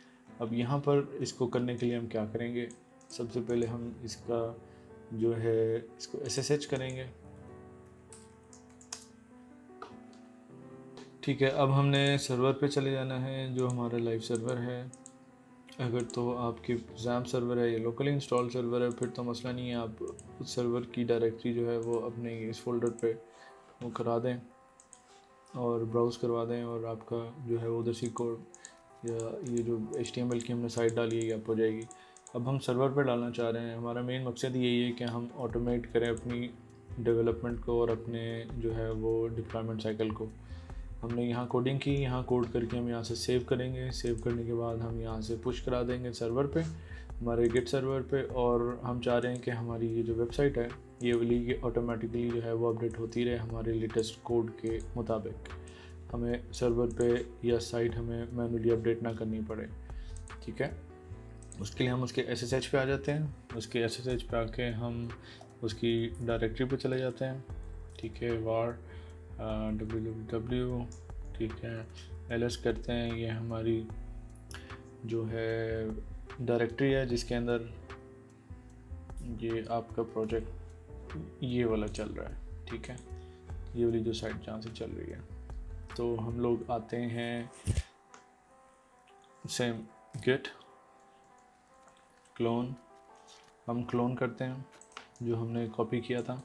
अब यहाँ पर इसको करने के लिए हम क्या करेंगे, सबसे पहले हम इसका जो है इसको SSH करेंगे, ठीक है। अब हमने सर्वर पे चले जाना है, जो हमारा लाइव सर्वर है। अगर तो आपके XAMPP सर्वर है या लोकली इंस्टॉल सर्वर है फिर तो मसला नहीं है, आप उस सर्वर की डायरेक्टरी जो है वो अपने इस फोल्डर पे वो करा दें और ब्राउज़ करवा दें, और आपका जो है उधर से कोड या ये जो HTML की हमने साइट डाली है ये आप हो जाएगी। अब हम सर्वर पे डालना चाह रहे हैं, हमारा मेन मकसद यही है कि हम ऑटोमेट करें अपनी डेवलपमेंट को और अपने जो है वो डिप्लॉयमेंट साइकिल को। हमने यहाँ कोडिंग की, यहाँ कोड करके हम यहाँ से सेव करेंगे। सेव करने के बाद हम यहाँ से पुश करा देंगे सर्वर पे, हमारे गिट सर्वर पे। और हम चाह रहे हैं कि हमारी ये जो वेबसाइट है ये वाली ऑटोमेटिकली जो है वो अपडेट होती रहे हमारे लेटेस्ट कोड के मुताबिक, हमें सर्वर पे या साइट हमें मैनुअली अपडेट ना करनी पड़े, ठीक है। उसके लिए हम उसके SSH पे आ जाते हैं। उसके SSH पे आके हम उसकी डायरेक्टरी पे चले जाते हैं, ठीक है, var www, ठीक है, ls करते हैं। ये हमारी जो है डायरेक्टरी है जिसके अंदर ये आपका प्रोजेक्ट ये वाला चल रहा है, ठीक है, ये वाली जो साइट जहाँ से चल रही है। तो हम लोग आते हैं सेम गिट क्लोन, हम क्लोन करते हैं जो हमने कॉपी किया था,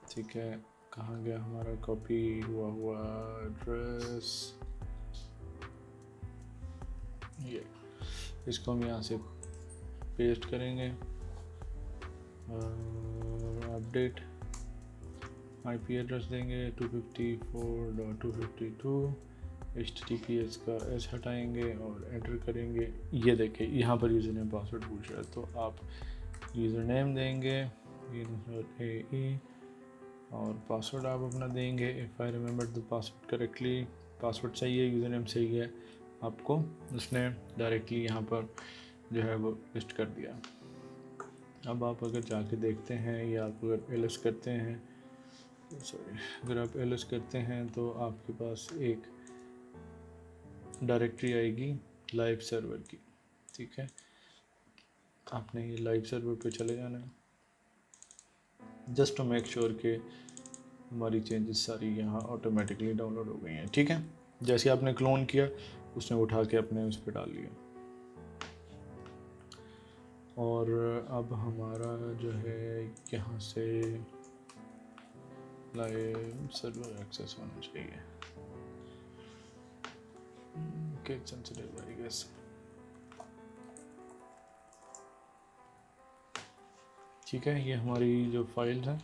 ठीक है। कहाँ गया हमारा कॉपी हुआ एड्रेस, ये इसको हम यहाँ से पेस्ट करेंगे। अपडेट IP एड्रेस देंगे 254.252, HTTPS का S हटाएंगे और एंटर करेंगे। ये देखें यहाँ पर यूज़र नेम पासवर्ड पूछ रहा है, तो आप यूज़र नेम देंगे AE और पासवर्ड आप अपना देंगे। If I remember the password correctly, password सही है, यूज़र नेम सही है, आपको उसने डायरेक्टली यहाँ पर जो है वो लिस्ट कर दिया। अब आप अगर जाके देखते हैं या आप अगर ls करते हैं, सॉरी, अगर आप ls करते हैं तो आपके पास एक डायरेक्टरी आएगी लाइव सर्वर की, ठीक है। आपने ये लाइव सर्वर पे चले जाना है जस्ट टू मेक श्योर कि हमारी चेंजेस सारी यहाँ ऑटोमेटिकली डाउनलोड हो गई हैं, ठीक है। जैसे आपने क्लोन किया उसने उठा के अपने उस पर डाल लिया। और अब हमारा जो है यहाँ से लाइव सर्वर एक्सेस होना चाहिए, केस सेंसिटिव आई गेस। ठीक है, ये हमारी जो फाइल्स हैं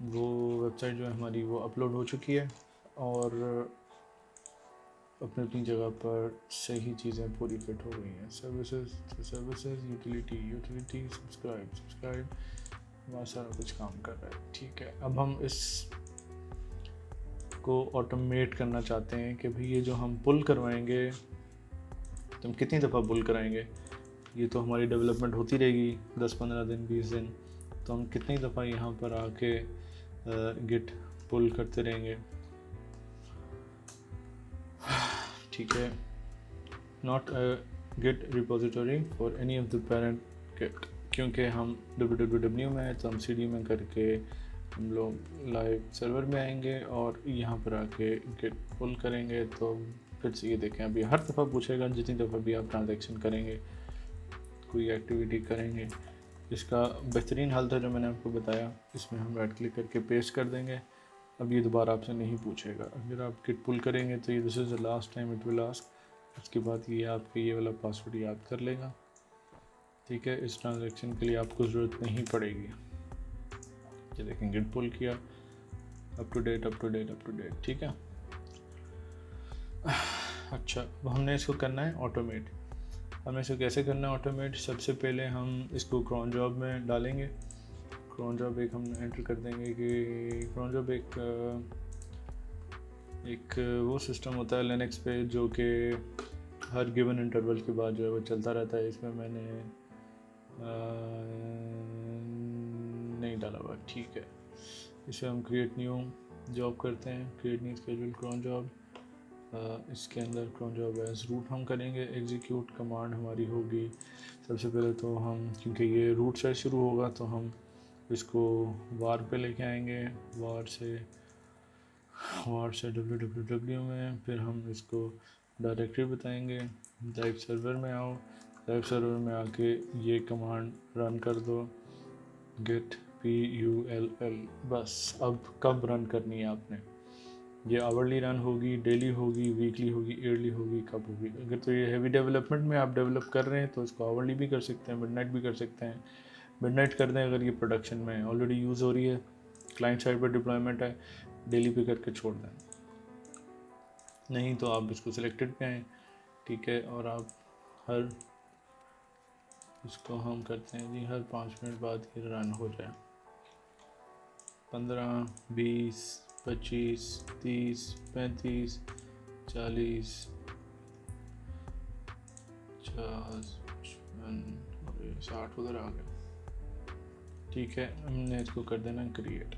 वो वेबसाइट जो है हमारी वो अपलोड हो चुकी है और अपनी अपनी जगह पर सही चीज़ें पूरी फिट हो गई हैं। सर्विसेज यूटिलिटी, सब्सक्राइब हमारा सारा कुछ काम कर रहा है। ठीक है, अब हम इस को ऑटोमेट करना चाहते हैं कि भाई ये जो हम पुल करवाएंगे तो हम कितनी दफ़ा पुल कराएंगे, ये तो हमारी डेवलपमेंट होती रहेगी 10-15 दिन 20 दिन, तो हम कितनी दफ़ा यहाँ पर आके गिट पुल करते रहेंगे। ठीक है, not git repository for any of the parent git, क्योंकि हम www में है तो हम cd में करके हम लोग लाइव सर्वर में आएंगे और यहाँ पर आके गिट पुल करेंगे। तो फिर से ये देखें, अभी हर दफ़ा पूछेगा जितनी दफ़ा भी आप ट्रांजैक्शन करेंगे, कोई एक्टिविटी करेंगे। इसका बेहतरीन हल था जो मैंने आपको बताया, इसमें हम राइट क्लिक करके पेस्ट कर देंगे। अब ये दोबारा आपसे नहीं पूछेगा। अगर आप गिट पुल करेंगे तो ये this is the last time it will ask. उसके बाद ये आपके ये वाला पासवर्ड याद कर लेगा। ठीक है, इस ट्रांजैक्शन के लिए आपको ज़रूरत नहीं पड़ेगी। ये देखें, गिट पुल किया, up to date up to date up to date. ठीक है, अच्छा, अब हमने इसको करना है ऑटोमेट। हमें इसको कैसे करना है ऑटोमेट? सबसे पहले हम इसको क्रॉन जॉब में डालेंगे। क्रॉन जॉब एक हम एंटर कर देंगे कि क्रॉन जॉब एक वो सिस्टम होता है लिनक्स पे जो कि हर गिवन इंटरवल के बाद जो है वो चलता रहता है। इसमें मैंने नहीं डाला हुआ। ठीक है, इसे हम क्रिएट न्यू जॉब करते हैं, create new schedule cron job. इसके अंदर क्रॉन जॉब एज रूट हम करेंगे। एग्जीक्यूट कमांड हमारी होगी सबसे पहले तो हम, क्योंकि ये रूट से शुरू होगा तो हम इसको वार पे लेके आएंगे। वार से www में, फिर हम इसको डायरेक्टरी बताएंगे। लाइव सर्वर में आओ, लाइव सर्वर में आके ये कमांड रन कर दो, गेट pull। बस अब कब रन करनी है आपने, ये आवरली रन होगी, डेली होगी, वीकली होगी, ईयरली होगी, कब होगी। अगर तो ये हैवी डेवलपमेंट में आप डेवलप कर रहे हैं तो इसको आवरली भी कर सकते हैं, मिडनाइट भी कर सकते हैं। मिडनाइट कर दें अगर ये प्रोडक्शन में ऑलरेडी यूज़ हो रही है, क्लाइंट साइड पर डिप्लॉयमेंट है, डेली पे करके छोड़ दें। नहीं तो आप इसको सिलेक्टेड पे आएँ। ठीक है, और आप हर इसको हम करते हैं जी हर 5 मिनट बाद ये रन हो जाए। 15, 20, 25, 30, 35, 40, 50, 60 उधर आ गए। ठीक है, हमने इसको कर देना क्रिएट।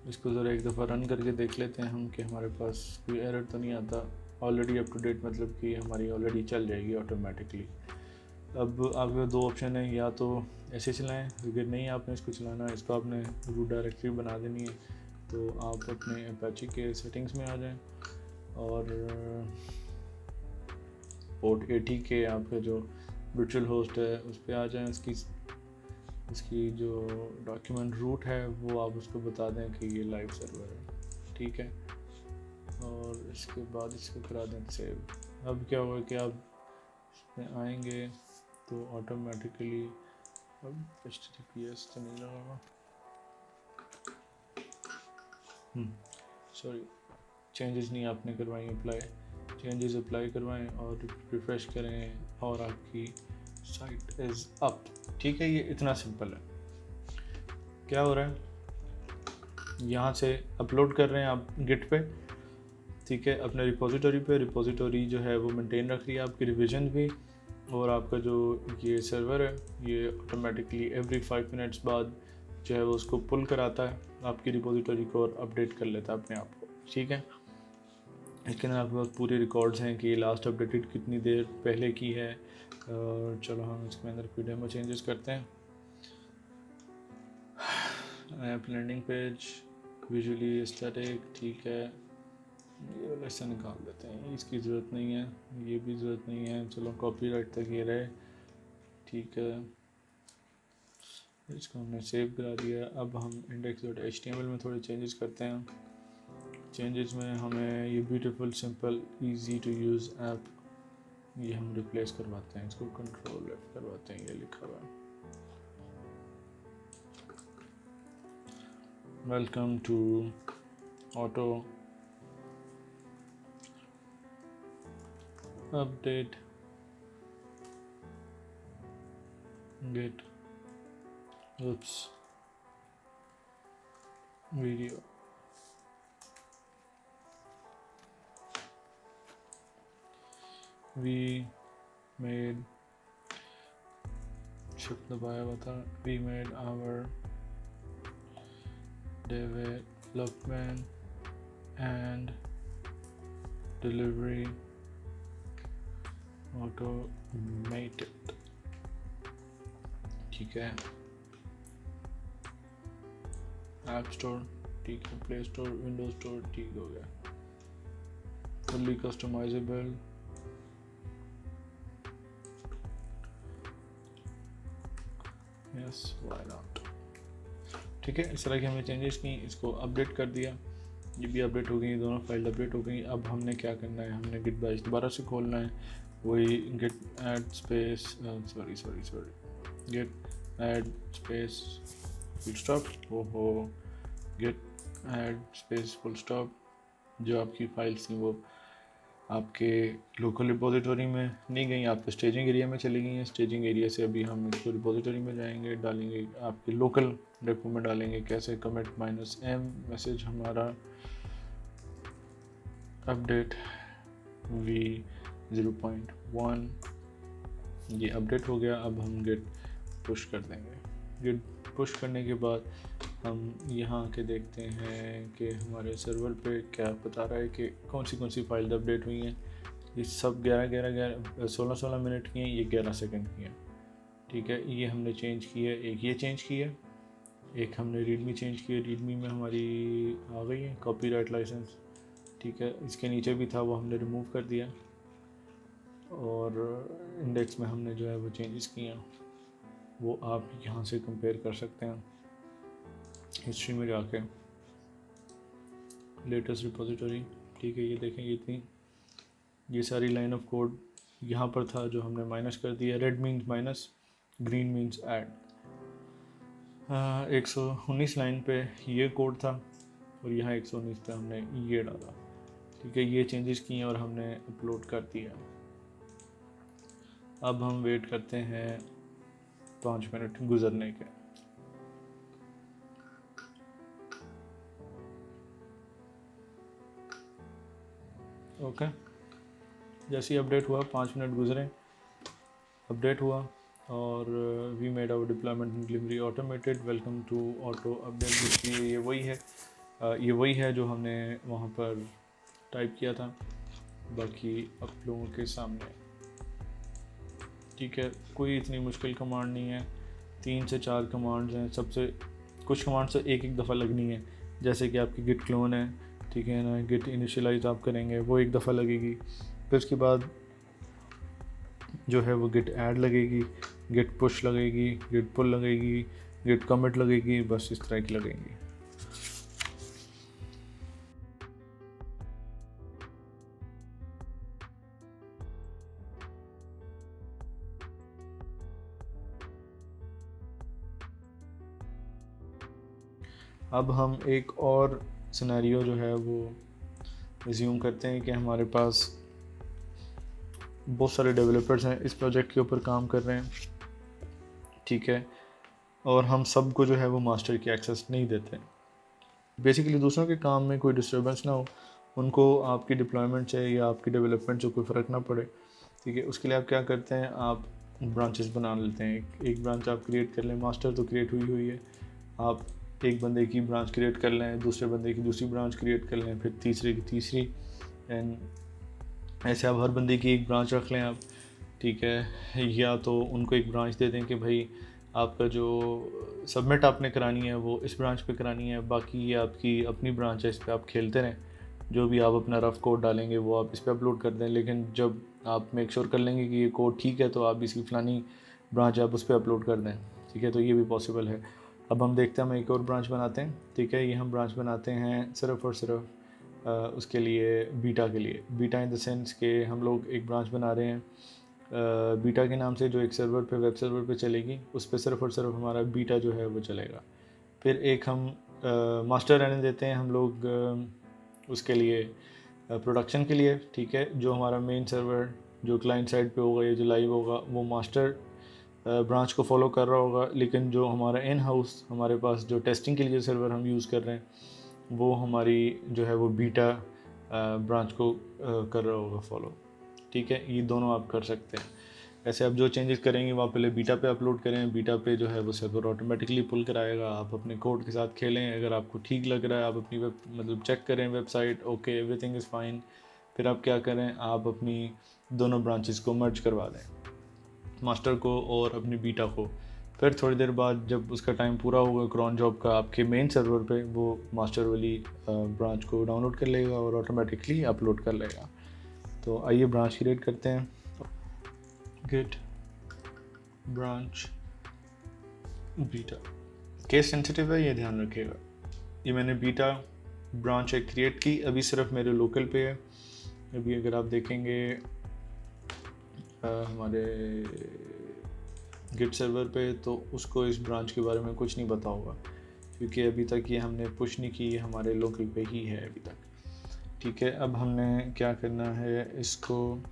इसको ज़रा एक दफ़ा रन करके देख लेते हैं हम कि हमारे पास कोई एरर तो नहीं आता। ऑलरेडी अप टू डेट मतलब कि हमारी ऑलरेडी चल जाएगी ऑटोमेटिकली। अब आपके 2 ऑप्शन है, या तो ऐसे चलाएं, अगर नहीं आपने इसको चलाना, इसको आपने रूट डायरेक्टरी बना देनी है तो आप अपने अपाचे के सेटिंग्स में आ जाएं और पोर्ट 80 के आपका जो वर्चुअल होस्ट है उस पर आ जाएं। इसकी जो डॉक्यूमेंट रूट है वो आप उसको बता दें कि ये लाइव सर्वर है। ठीक है, और इसके बाद इसको करा दें सेव। अब क्या होगा कि आप इसमें आएंगे तो ऑटोमेटिकली, अब HTTPS तो नहीं लगा, सॉरी, चेंजेस नहीं आपने करवाई, अप्लाई चेंजेस अप्लाई करवाएं और रिफ्रेश करें और आपकी साइट इज़ अप। ठीक है, ये इतना सिंपल है। क्या हो रहा है, यहाँ से अपलोड कर रहे हैं आप गिट पे। ठीक है, अपने रिपोजिटरी पे, रिपोजिटरी जो है वो मेंटेन रख रही है आपकी रिवीजन भी, और आपका जो ये सर्वर है ये ऑटोमेटिकली एवरी 5 मिनट्स बाद जो है वो उसको पुल कराता है आपकी रिपोजिटरी को और अपडेट कर लेता है अपने आप को। ठीक है, इसके अंदर आपके पास पूरे रिकॉर्ड्स हैं कि लास्ट अपडेटेड कितनी देर पहले की है। और चलो हम इसके अंदर कोई डेमो चेंजेस करते हैं। App landing page, visually aesthetic, ठीक है, ये वाला हिस्सा निकाल देते हैं, इसकी ज़रूरत नहीं है, ये भी ज़रूरत नहीं है, चलो कॉपीराइट तक ये रहे। ठीक है, इसको हमने सेव करा दिया। अब हम index.html में थोड़े चेंजेस करते हैं। चेंजेस में हमें ये beautiful simple easy to use app ये हम रिप्लेस करवाते हैं, इसको कंट्रोल F करवाते हैं, ये लिखा हुआ है welcome to auto update git oops, video. We made shift दबाया हुआ था. We made our development and delivery automated. ठीक है. ऐप स्टोर ठीक है, प्ले स्टोर, विंडोज स्टोर ठीक हो गया. Fully customizable. Yes, why not. ठीक है, इस तरह की हमने चेंजेस की, इसको अपडेट कर दिया. ये भी अपडेट हो गई, दोनों फाइल अपडेट हो गई. अब हमने क्या करना है, हमने गिट बैश दोबारा से खोलना है. वही git add space sorry git add space full stop. ओहो, git add space full stop. जो आपकी फाइल्स थी वो आपके लोकल रिपोजिटरी में नहीं गई, आपके स्टेजिंग एरिया में चली गई हैं. स्टेजिंग एरिया से अभी हम इसको रिपोजिटरी में जाएंगे, डालेंगे आपके लोकल रेपो में डालेंगे. कैसे, कमिट -m मैसेज हमारा अपडेट v0.1 ये अपडेट हो गया. अब हम गिट पुश कर देंगे. गिट पुश करने के बाद हम यहाँ आके देखते हैं कि हमारे सर्वर पे क्या बता रहा है कि कौन सी फाइल अपडेट हुई हैं. ये सब 16 मिनट की हैं, ये 11 सेकंड की हैं. ठीक है, ये हमने चेंज की है. एक ये चेंज की है, एक हमने रीडमी चेंज की है. रीडमी में हमारी आ गई है कॉपीराइट लाइसेंस. ठीक है, इसके नीचे भी था, वो हमने रिमूव कर दिया. और इंडेक्स में हमने जो है वो चेंजेस किए हैं, वो आप यहाँ से कंपेयर कर सकते हैं. हिस्ट्री में जाके लेटेस्ट रिपोजिटरी. ठीक है, ये देखें, ये सारी लाइन ऑफ कोड यहाँ पर था जो हमने माइनस कर दिया. Red means minus, green means add. 119 line पे ये कोड था और यहाँ 119 पे हमने ये डाला. ठीक है, ये चेंजेस किए और हमने अपलोड कर दिया. अब हम वेट करते हैं 5 मिनट गुजरने के. ओके, जैसे ही अपडेट हुआ, 5 मिनट गुजरे, अपडेट हुआ और we made our deployment and delivery automated, welcome to auto update. इसलिए ये वही है जो हमने वहाँ पर टाइप किया था, बाकी आप लोगों के सामने. ठीक है, कोई इतनी मुश्किल कमांड नहीं है. 3 से 4 कमांड्स हैं. सबसे कुछ कमांड्स तो एक दफ़ा लगनी है, जैसे कि आपकी गिट क्लोन है. ठीक है ना, गिट इनिशियलाइज आप करेंगे, वो एक दफ़ा लगेगी. फिर उसके बाद जो है वो गिट ऐड लगेगी, गिट पुश लगेगी, गिट पुल लगेगी, गिट कमिट लगेगी. बस इस तरह की लगेंगी. अब हम एक और सिनेरियो जो है वो रिज्यूम करते हैं कि हमारे पास बहुत सारे डेवलपर्स हैं, इस प्रोजेक्ट के ऊपर काम कर रहे हैं. ठीक है, और हम सबको जो है वो मास्टर की एक्सेस नहीं देते. बेसिकली दूसरों के काम में कोई डिस्टर्बेंस ना हो, उनको आपकी डिप्लॉयमेंट से या आपकी डेवलपमेंट से कोई फ़र्क ना पड़े. ठीक है, उसके लिए आप क्या करते हैं, आप ब्रांचेस बना लेते हैं. एक ब्रांच आप क्रिएट कर लें. मास्टर तो क्रिएट हुई है, आप एक बंदे की ब्रांच क्रिएट कर लें, दूसरे बंदे की दूसरी ब्रांच क्रिएट कर लें, फिर तीसरे की तीसरी, एंड ऐसे आप हर बंदे की एक ब्रांच रख लें आप. ठीक है, या तो उनको एक ब्रांच दे दें कि भाई आपका जो सबमिट आपने करानी है वो इस ब्रांच पे करानी है, बाकी ये आपकी अपनी ब्रांच है, इस पर आप खेलते रहें. जो भी आप अपना रफ कोड डालेंगे वो आप इस पर अपलोड कर दें. लेकिन जब आप मेक श्योर कर लेंगे कि ये कोड ठीक है, तो आप इसकी फ़लानी ब्रांच आप उस पर अपलोड कर दें. ठीक है, तो ये भी पॉसिबल है. अब हम देखते हैं, हम एक और ब्रांच बनाते हैं. ठीक है, ये हम ब्रांच बनाते हैं सिर्फ़ और सिर्फ उसके लिए, बीटा के लिए. बीटा इन द सेंस के हम लोग एक ब्रांच बना रहे हैं बीटा के नाम से, जो एक सर्वर पे, वेब सर्वर पे चलेगी. उस पर सिर्फ और सिर्फ हमारा बीटा जो है वो चलेगा. फिर एक हम मास्टर रहने देते हैं हम लोग उसके लिए, प्रोडक्शन के लिए. ठीक है, जो हमारा मेन सर्वर जो क्लाइंट साइड पे होगा या जो लाइव होगा, वो मास्टर ब्रांच को फॉलो कर रहा होगा, लेकिन जो हमारा इन हाउस हमारे पास जो टेस्टिंग के लिए सर्वर हम यूज़ कर रहे हैं वो हमारी जो है वो बीटा ब्रांच को कर रहा होगा फॉलो। ठीक है, ये दोनों आप कर सकते हैं। ऐसे आप जो चेंजेस करेंगे वो आप पहले बीटा पे अपलोड करें, बीटा पे जो है वो सर्वर ऑटोमेटिकली पुल कराएगा। आप अपने कोड के साथ खेलें, अगर आपको ठीक लग रहा है आप अपनी मतलब चेक करें website, okay everything is fine. फिर आप क्या करें, आप अपनी दोनों ब्रांचेस को मर्ज करवा दें, मास्टर को और अपनी बीटा को। फिर थोड़ी देर बाद जब उसका टाइम पूरा होगा क्रॉन जॉब का, आपके मेन सर्वर पे वो मास्टर वाली ब्रांच को डाउनलोड कर लेगा और ऑटोमेटिकली अपलोड कर लेगा। तो आइए ब्रांच क्रिएट करते हैं। Git branch beta, case sensitive है, ये ध्यान रखिएगा। ये मैंने बीटा ब्रांच एक क्रिएट की, अभी सिर्फ मेरे लोकल पे है। अभी अगर आप देखेंगे हमारे गिट सर्वर पे, तो उसको इस ब्रांच के बारे में कुछ नहीं पता होगा, क्योंकि अभी तक ये हमने पुश नहीं की, हमारे लोकल पे ही है अभी तक। ठीक है, अब हमने क्या करना है, इसको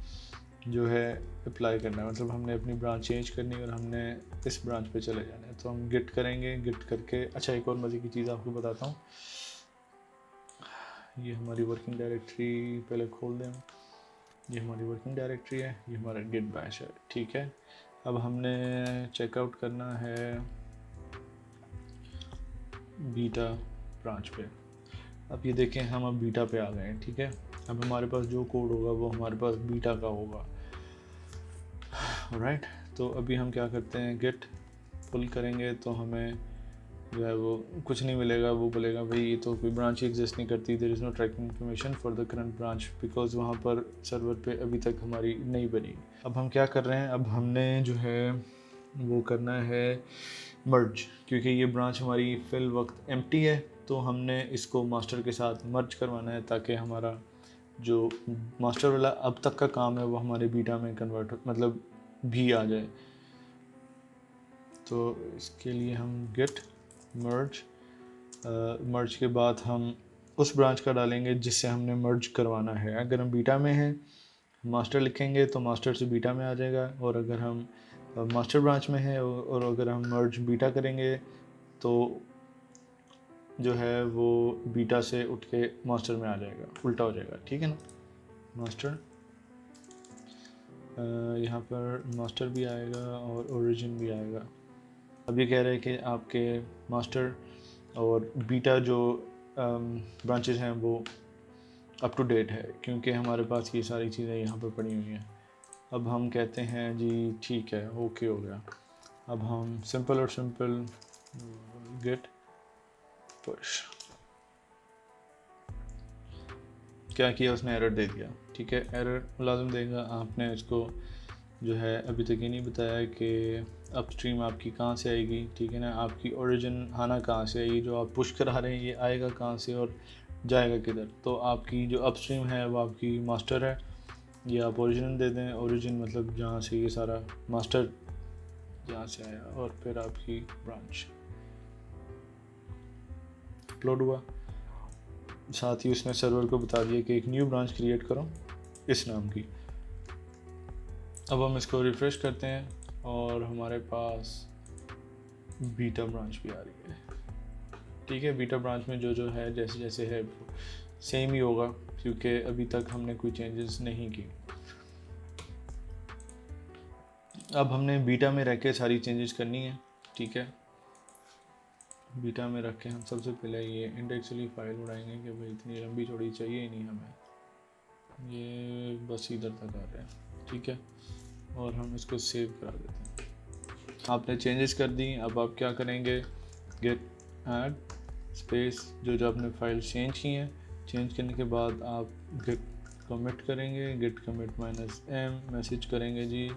जो है अप्लाई करना है, मतलब हमने अपनी ब्रांच चेंज करनी है और हमने इस ब्रांच पे चले जाना है। तो हम गिट करेंगे, गिट करके अच्छा एक और मज़े की चीज़ आपको बताता हूँ। ये हमारी वर्किंग डायरेक्टरी पहले खोल दें, ये हमारी वर्किंग डायरेक्टरी है, ये हमारा गिट बैश है। ठीक है, अब हमने चेकआउट करना है बीटा ब्रांच पे। अब ये देखें हम अब बीटा पे आ गए हैं। ठीक है, अब हमारे पास जो कोड होगा वो हमारे पास बीटा का होगा। राइट, तो अभी हम क्या करते हैं, गेट पुल करेंगे तो हमें जो है वो कुछ नहीं मिलेगा। वो बोलेगा भाई ये तो कोई ब्रांच एग्जिस्ट नहीं करती, there is no tracking information for the current branch, because वहाँ पर सर्वर पे अभी तक हमारी नहीं बनी। अब हम क्या कर रहे हैं, अब हमने जो है वो करना है मर्ज, क्योंकि ये ब्रांच हमारी फिल वक्त एम्प्टी है, तो हमने इसको मास्टर के साथ मर्ज करवाना है ताकि हमारा जो मास्टर वाला अब तक का काम है वो हमारे बीटा में कन्वर्ट मतलब भी आ जाए। तो इसके लिए हम गेट मर्ज के बाद हम उस ब्रांच का डालेंगे जिससे हमने मर्ज करवाना है। अगर हम बीटा में हैं, मास्टर लिखेंगे तो मास्टर से बीटा में आ जाएगा, और अगर हम मास्टर ब्रांच में है और अगर हम मर्ज बीटा करेंगे तो जो है वो बीटा से उठ के मास्टर में आ जाएगा, उल्टा हो जाएगा। ठीक है ना, मास्टर यहाँ पर मास्टर भी आएगा और ओरिजिन भी आएगा। अब ये कह रहे हैं कि आपके मास्टर और बीटा जो ब्रांचेस हैं वो अप टू डेट है, क्योंकि हमारे पास ये सारी चीज़ें यहाँ पर पड़ी हुई हैं। अब हम कहते हैं जी ठीक है, ओके हो गया। अब हम सिंपल और सिंपल गेट पुश, क्या किया उसने, एरर दे दिया। ठीक है, एरर लाजम देगा। आपने इसको जो है अभी तक ये नहीं बताया कि अपस्ट्रीम आपकी कहाँ से आएगी। ठीक है ना, आपकी ओरिजिन आना कहाँ से आएगी, जो आप पुश करा रहे हैं ये आएगा कहाँ से और जाएगा किधर। तो आपकी जो अपस्ट्रीम है वो आपकी मास्टर है, ये आप ओरिजिन दे दें। ओरिजिन मतलब जहाँ से ये सारा मास्टर जहाँ से आया, और फिर आपकी ब्रांच अपलोड हुआ। साथ ही उसने सर्वर को बता दिया कि एक न्यू ब्रांच क्रिएट करो इस नाम की। अब हम इसको रिफ़्रेश करते हैं और हमारे पास बीटा ब्रांच भी आ रही है। ठीक है, बीटा ब्रांच में जो जो है जैसे जैसे है सेम ही होगा, क्योंकि अभी तक हमने कोई चेंजेस नहीं की। अब हमने बीटा में रख के सारी चेंजेस करनी है। ठीक है, बीटा में रख के हम सबसे पहले ये इंडेक्सली फाइल उड़ाएंगे कि भाई इतनी लंबी चौड़ी चाहिए ही नहीं हमें, ये बस इधर तक आ रहा है। ठीक है, और हम इसको सेव करा देते हैं। आपने चेंजेस कर दी, अब आप क्या करेंगे, गेट ऐड स्पेस जो आपने फाइल चेंज की है, चेंज करने के बाद आप गेट कमिट करेंगे, गेट कमिट -m मैसेज करेंगे जी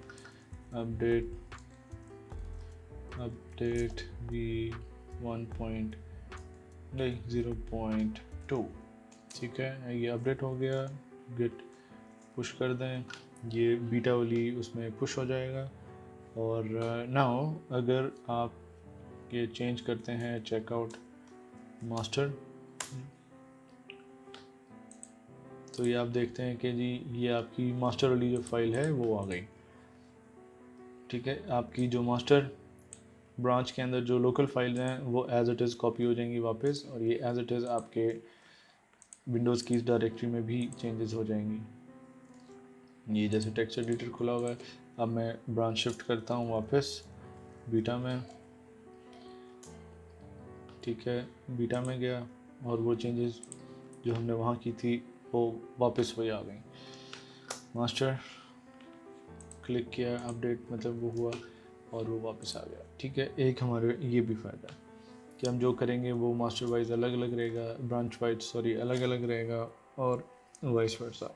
अपडेट भी 0.2। ठीक है, ये अपडेट हो गया। गेट पुश कर दें, ये बीटा वाली उसमें पुश हो जाएगा। और नाउ अगर आप ये चेंज करते हैं चेकआउट मास्टर, तो ये आप देखते हैं कि जी ये आपकी मास्टर वाली जो फाइल है वो आ गई। ठीक है, आपकी जो मास्टर ब्रांच के अंदर जो लोकल फाइल्स हैं वो एज इट इज़ कॉपी हो जाएंगी वापस, और ये एज इट इज़ आपके विंडोज़ की डायरेक्टरी में भी चेंजेस हो जाएंगी। ये जैसे टेक्स्ट एडिटर खुला हुआ है, अब मैं ब्रांच शिफ्ट करता हूँ वापस बीटा में। ठीक है, बीटा में गया और वो चेंजेस जो हमने वहाँ की थी वो वापस वही आ गई। मास्टर क्लिक किया, अपडेट मतलब वो हुआ और वो वापस आ गया। ठीक है, एक हमारे ये भी फ़ायदा है कि हम जो करेंगे वो मास्टर वाइज अलग अलग रहेगा, ब्रांच वाइज अलग अलग रहेगा, और वाइस वर्सा।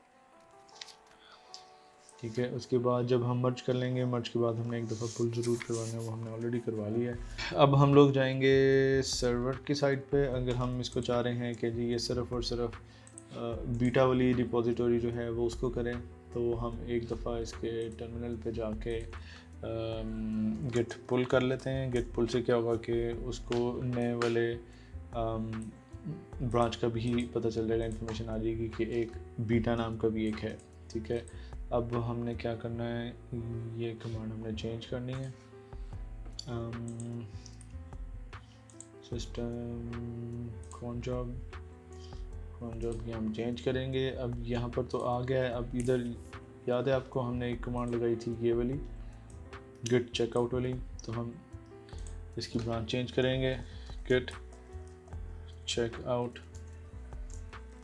ठीक है, उसके बाद जब हम मर्ज कर लेंगे, मर्ज के बाद हमने एक दफ़ा पुल ज़रूर करवाना है, वो हमने ऑलरेडी करवा लिया है। अब हम लोग जाएंगे सर्वर की साइड पे। अगर हम इसको चाह रहे हैं कि जी ये सिर्फ़ और सिर्फ बीटा वाली रिपोजिटोरी जो है वो उसको करें, तो हम एक दफ़ा इसके टर्मिनल पे जाके गिट पुल कर लेते हैं। गिट पुल से क्या होगा कि उसको नए वाले ब्रांच का भी पता चल जाएगा, इन्फॉर्मेशन आ जाएगी कि एक बीटा नाम का भी एक है। ठीक है, अब हमने क्या करना है, ये कमांड हमने चेंज करनी है। सिस्टम कौन जॉब की हम चेंज करेंगे। अब यहाँ पर तो आ गया है। अब इधर याद है आपको हमने एक कमांड लगाई थी ये वाली गिट चेकआउट वाली, तो हम इसकी ब्रांच चेंज करेंगे, गिट चेकआउट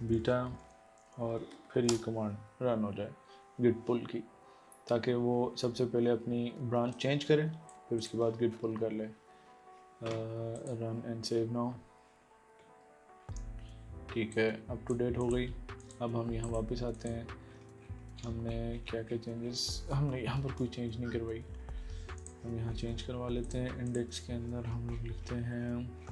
बीटा, और फिर ये कमांड रन हो जाए गिट पुल की, ताकि वो सबसे पहले अपनी ब्रांच चेंज करे, फिर उसके बाद गिट पुल कर ले। Run and save now. ठीक है, अप टू डेट हो गई। अब हम यहाँ वापस आते हैं। हमने क्या क्या चेंजेस, हमने यहाँ पर कोई चेंज नहीं करवाई, हम यहाँ चेंज करवा लेते हैं। इंडेक्स के अंदर हम लोग लिखते हैं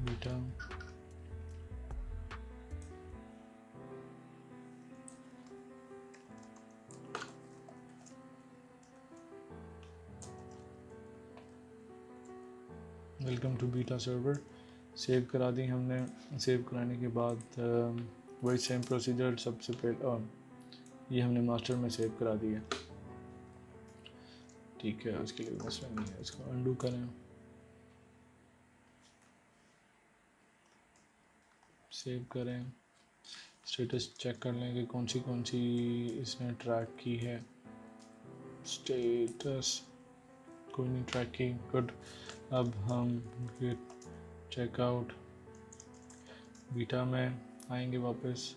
beta welcome to beta server. Save करा दी हमने। सेव कराने के बाद वही सेम प्रोसीजर, सबसे पहले ये हमने मास्टर में सेव करा दिया। ठीक है, उसके लिए मसला नहीं है, इसको अंडू करें, सेव करें, स्टेटस चेक कर लें कि कौन सी इसने ट्रैक की है। स्टेटस कोई नहीं ट्रैक की, गुड। अब हम गिट चेकआउट बीटा में आएंगे वापस,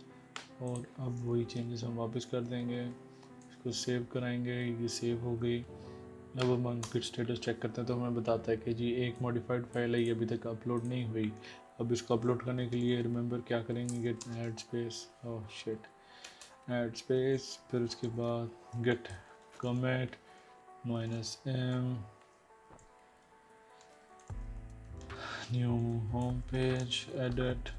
और अब वही चेंजेस हम वापस कर देंगे, इसको सेव कराएंगे, ये सेव हो गई। अब हम गिट स्टेटस चेक करते हैं तो हमें बताता है कि जी एक मॉडिफाइड फाइल है, ये अभी तक अपलोड नहीं हुई। अब इसको अपलोड करने के लिए रिमेंबर क्या करेंगे, git add space, oh shit, add space, फिर उसके बाद git comment -m new home page edit.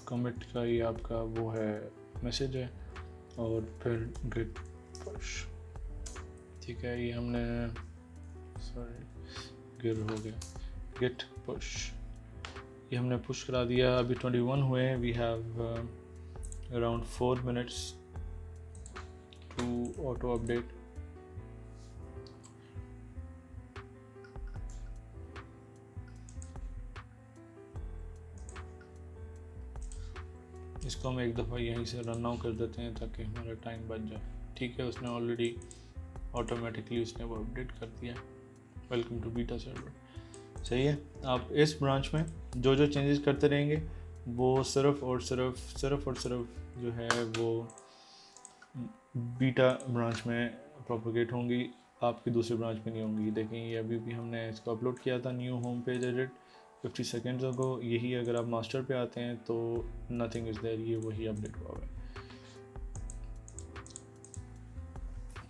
Commit का ये आपका वो है मैसेज है, और फिर गिट पुश। ठीक है, ये हमने गिर हो गया, गिट पुश, ये हमने पुश करा दिया। अभी 21 हुए हैं। We have around 4 minutes to auto update. इसको हम एक दफ़ा यहीं से रन आउट कर देते हैं ताकि हमारा टाइम बच जाए। ठीक है, उसने ऑलरेडी ऑटोमेटिकली उसने वो अपडेट कर दिया। Welcome to beta server. सही है, आप इस ब्रांच में जो जो चेंजेस करते रहेंगे वो सिर्फ और सिर्फ जो है वो बीटा ब्रांच में प्रोपोगेट होंगी, आपकी दूसरी ब्रांच में नहीं होंगी। देखें, ये अभी भी हमने इसको अपलोड किया था, new home page edit 50 seconds ago. यही अगर आप मास्टर पे आते हैं तो नथिंग इज़ देयर, ये वही अपडेट हुआ है।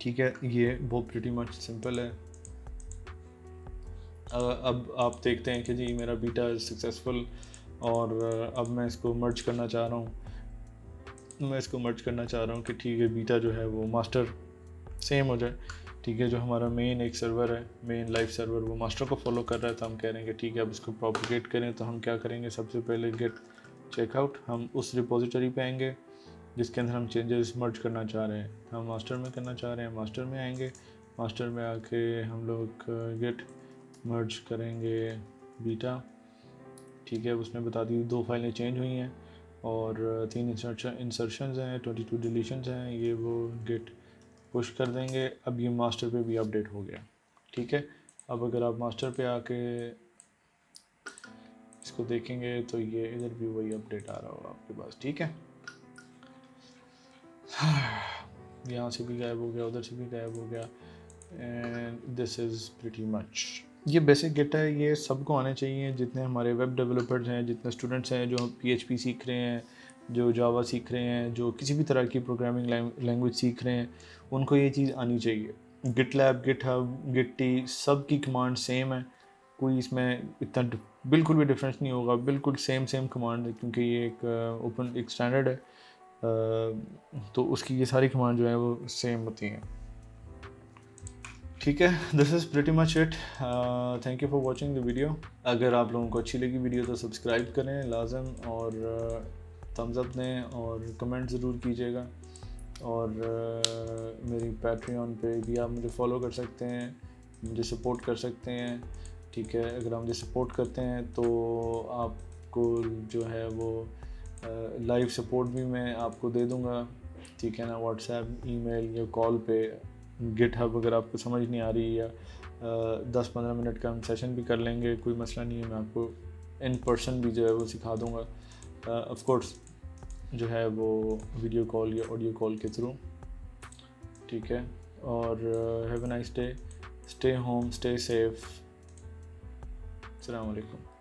ठीक है, ये वो प्रीटी मच सिंपल है। अब आप देखते हैं कि जी मेरा बीटा सक्सेसफुल, और अब मैं इसको मर्ज करना चाह रहा हूँ। कि ठीक है बीटा जो है वो मास्टर सेम हो जाए। ठीक है। जो हमारा मेन एक सर्वर है, मेन लाइव सर्वर, वो मास्टर को फॉलो कर रहा है, तो हम कह रहे हैं कि ठीक है अब इसको प्रोपिगेट करें। तो हम क्या करेंगे, सबसे पहले गेट चेकआउट, हम उस रिपोजिटरी पे आएंगे जिसके अंदर हम चेंजेस मर्ज करना चाह रहे हैं। हम मास्टर में करना चाह रहे हैं, मास्टर में आएंगे, मास्टर में आके हम लोग गेट मर्ज करेंगे बीटा, ठीक है। उसने बता दी 2 फाइलें चेंज हुई हैं और 3 इंसर्शंस हैं, 22 डिलीशंस हैं, ये वो गेट पुश कर देंगे। अब ये मास्टर पे भी अपडेट हो गया, ठीक है। अब अगर आप मास्टर पे आके इसको देखेंगे तो ये इधर भी वही अपडेट आ रहा होगा आपके पास, ठीक है। यहाँ से भी गायब हो गया, उधर से भी गायब हो गया, and this is pretty much. ये बेसिक गिट है, ये सबको आने चाहिए, जितने हमारे वेब डेवलपर्स हैं, जितने स्टूडेंट्स हैं जो PHP सीख रहे हैं, जो जावा सीख रहे हैं, जो किसी भी तरह की प्रोग्रामिंग लैंग्वेज सीख रहे हैं, उनको ये चीज़ आनी चाहिए। गिटलैब, गिटहब, गिट्टी, सब की कमांड सेम है, कोई इसमें इतना बिल्कुल भी डिफरेंस नहीं होगा, बिल्कुल सेम कमांड है, क्योंकि ये एक ओपन एक स्टैंडर्ड है, तो उसकी ये सारी कमांड जो है वो सेम होती हैं, ठीक है। This is pretty much it. Thank you for watching the video. अगर आप लोगों को अच्छी लगी वीडियो तो सब्सक्राइब करें लाजम, और थम्स अप दें और कमेंट ज़रूर कीजिएगा। और मेरी पैट्रियन पे भी आप मुझे फॉलो कर सकते हैं, मुझे सपोर्ट कर सकते हैं, ठीक है। अगर आप मुझे सपोर्ट करते हैं तो आपको जो है वो लाइव सपोर्ट भी मैं आपको दे दूँगा, ठीक है ना, व्हाट्सएप, ईमेल या कॉल पे। गिटहब अगर आपको समझ नहीं आ रही, या 10-15 मिनट का हम सेशन भी कर लेंगे, कोई मसला नहीं है, मैं आपको इन पर्सन भी जो है वो सिखा दूँगा, ऑफ कोर्स जो है वो वीडियो कॉल या ऑडियो कॉल के थ्रू, ठीक है। और have a nice day, stay home, stay safe, अस्सलाम वालेकुम।